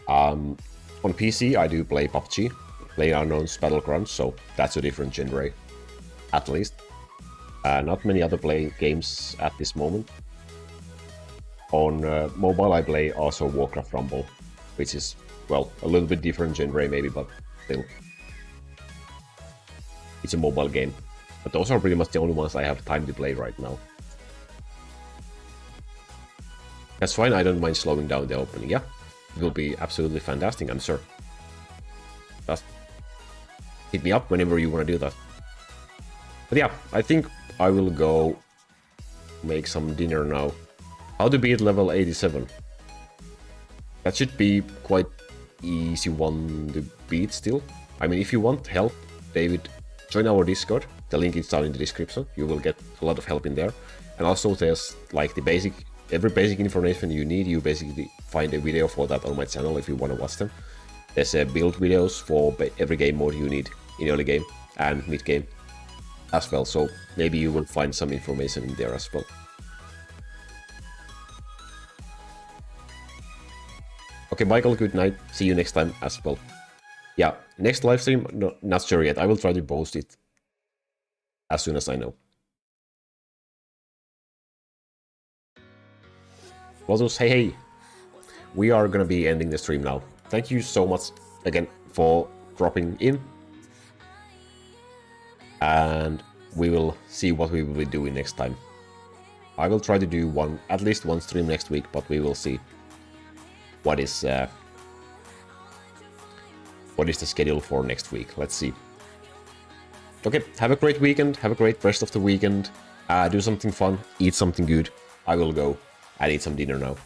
[SPEAKER 1] On PC, I do play PUBG, PlayerUnknown's Battlegrounds, so that's a different genre, at least. Not many other games at this moment. On mobile, I play also Warcraft Rumble, which is, well, a little bit different genre maybe, but still. It's a mobile game. But those are pretty much the only ones I have time to play right now. That's fine, I don't mind slowing down the opening, yeah. It will be absolutely fantastic, I'm sure. Just hit me up whenever you want to do that. But yeah, I think I will go make some dinner now. How to beat level 87? That should be quite easy one to beat still. I mean, if you want help, David, join our Discord. The link is down in the description. You will get a lot of help in there. And also there's like the every basic information you need. You basically find a video for that on my channel if you want to watch them. There's build videos for every game mode you need in early game and mid game as well. So maybe you will find some information in there as well. Okay, Michael, good night. See you next time as well. Yeah, next live stream, no, not sure yet. I will try to post it as soon as I know. Lotus, hey. We are gonna be ending the stream now. Thank you so much again for dropping in. And we will see what we will be doing next time. I will try to do at least one stream next week, but we will see what is the schedule for next week. Let's see. Okay, have a great weekend. Have a great rest of the weekend. Do something fun. Eat something good. I will go and eat some dinner now.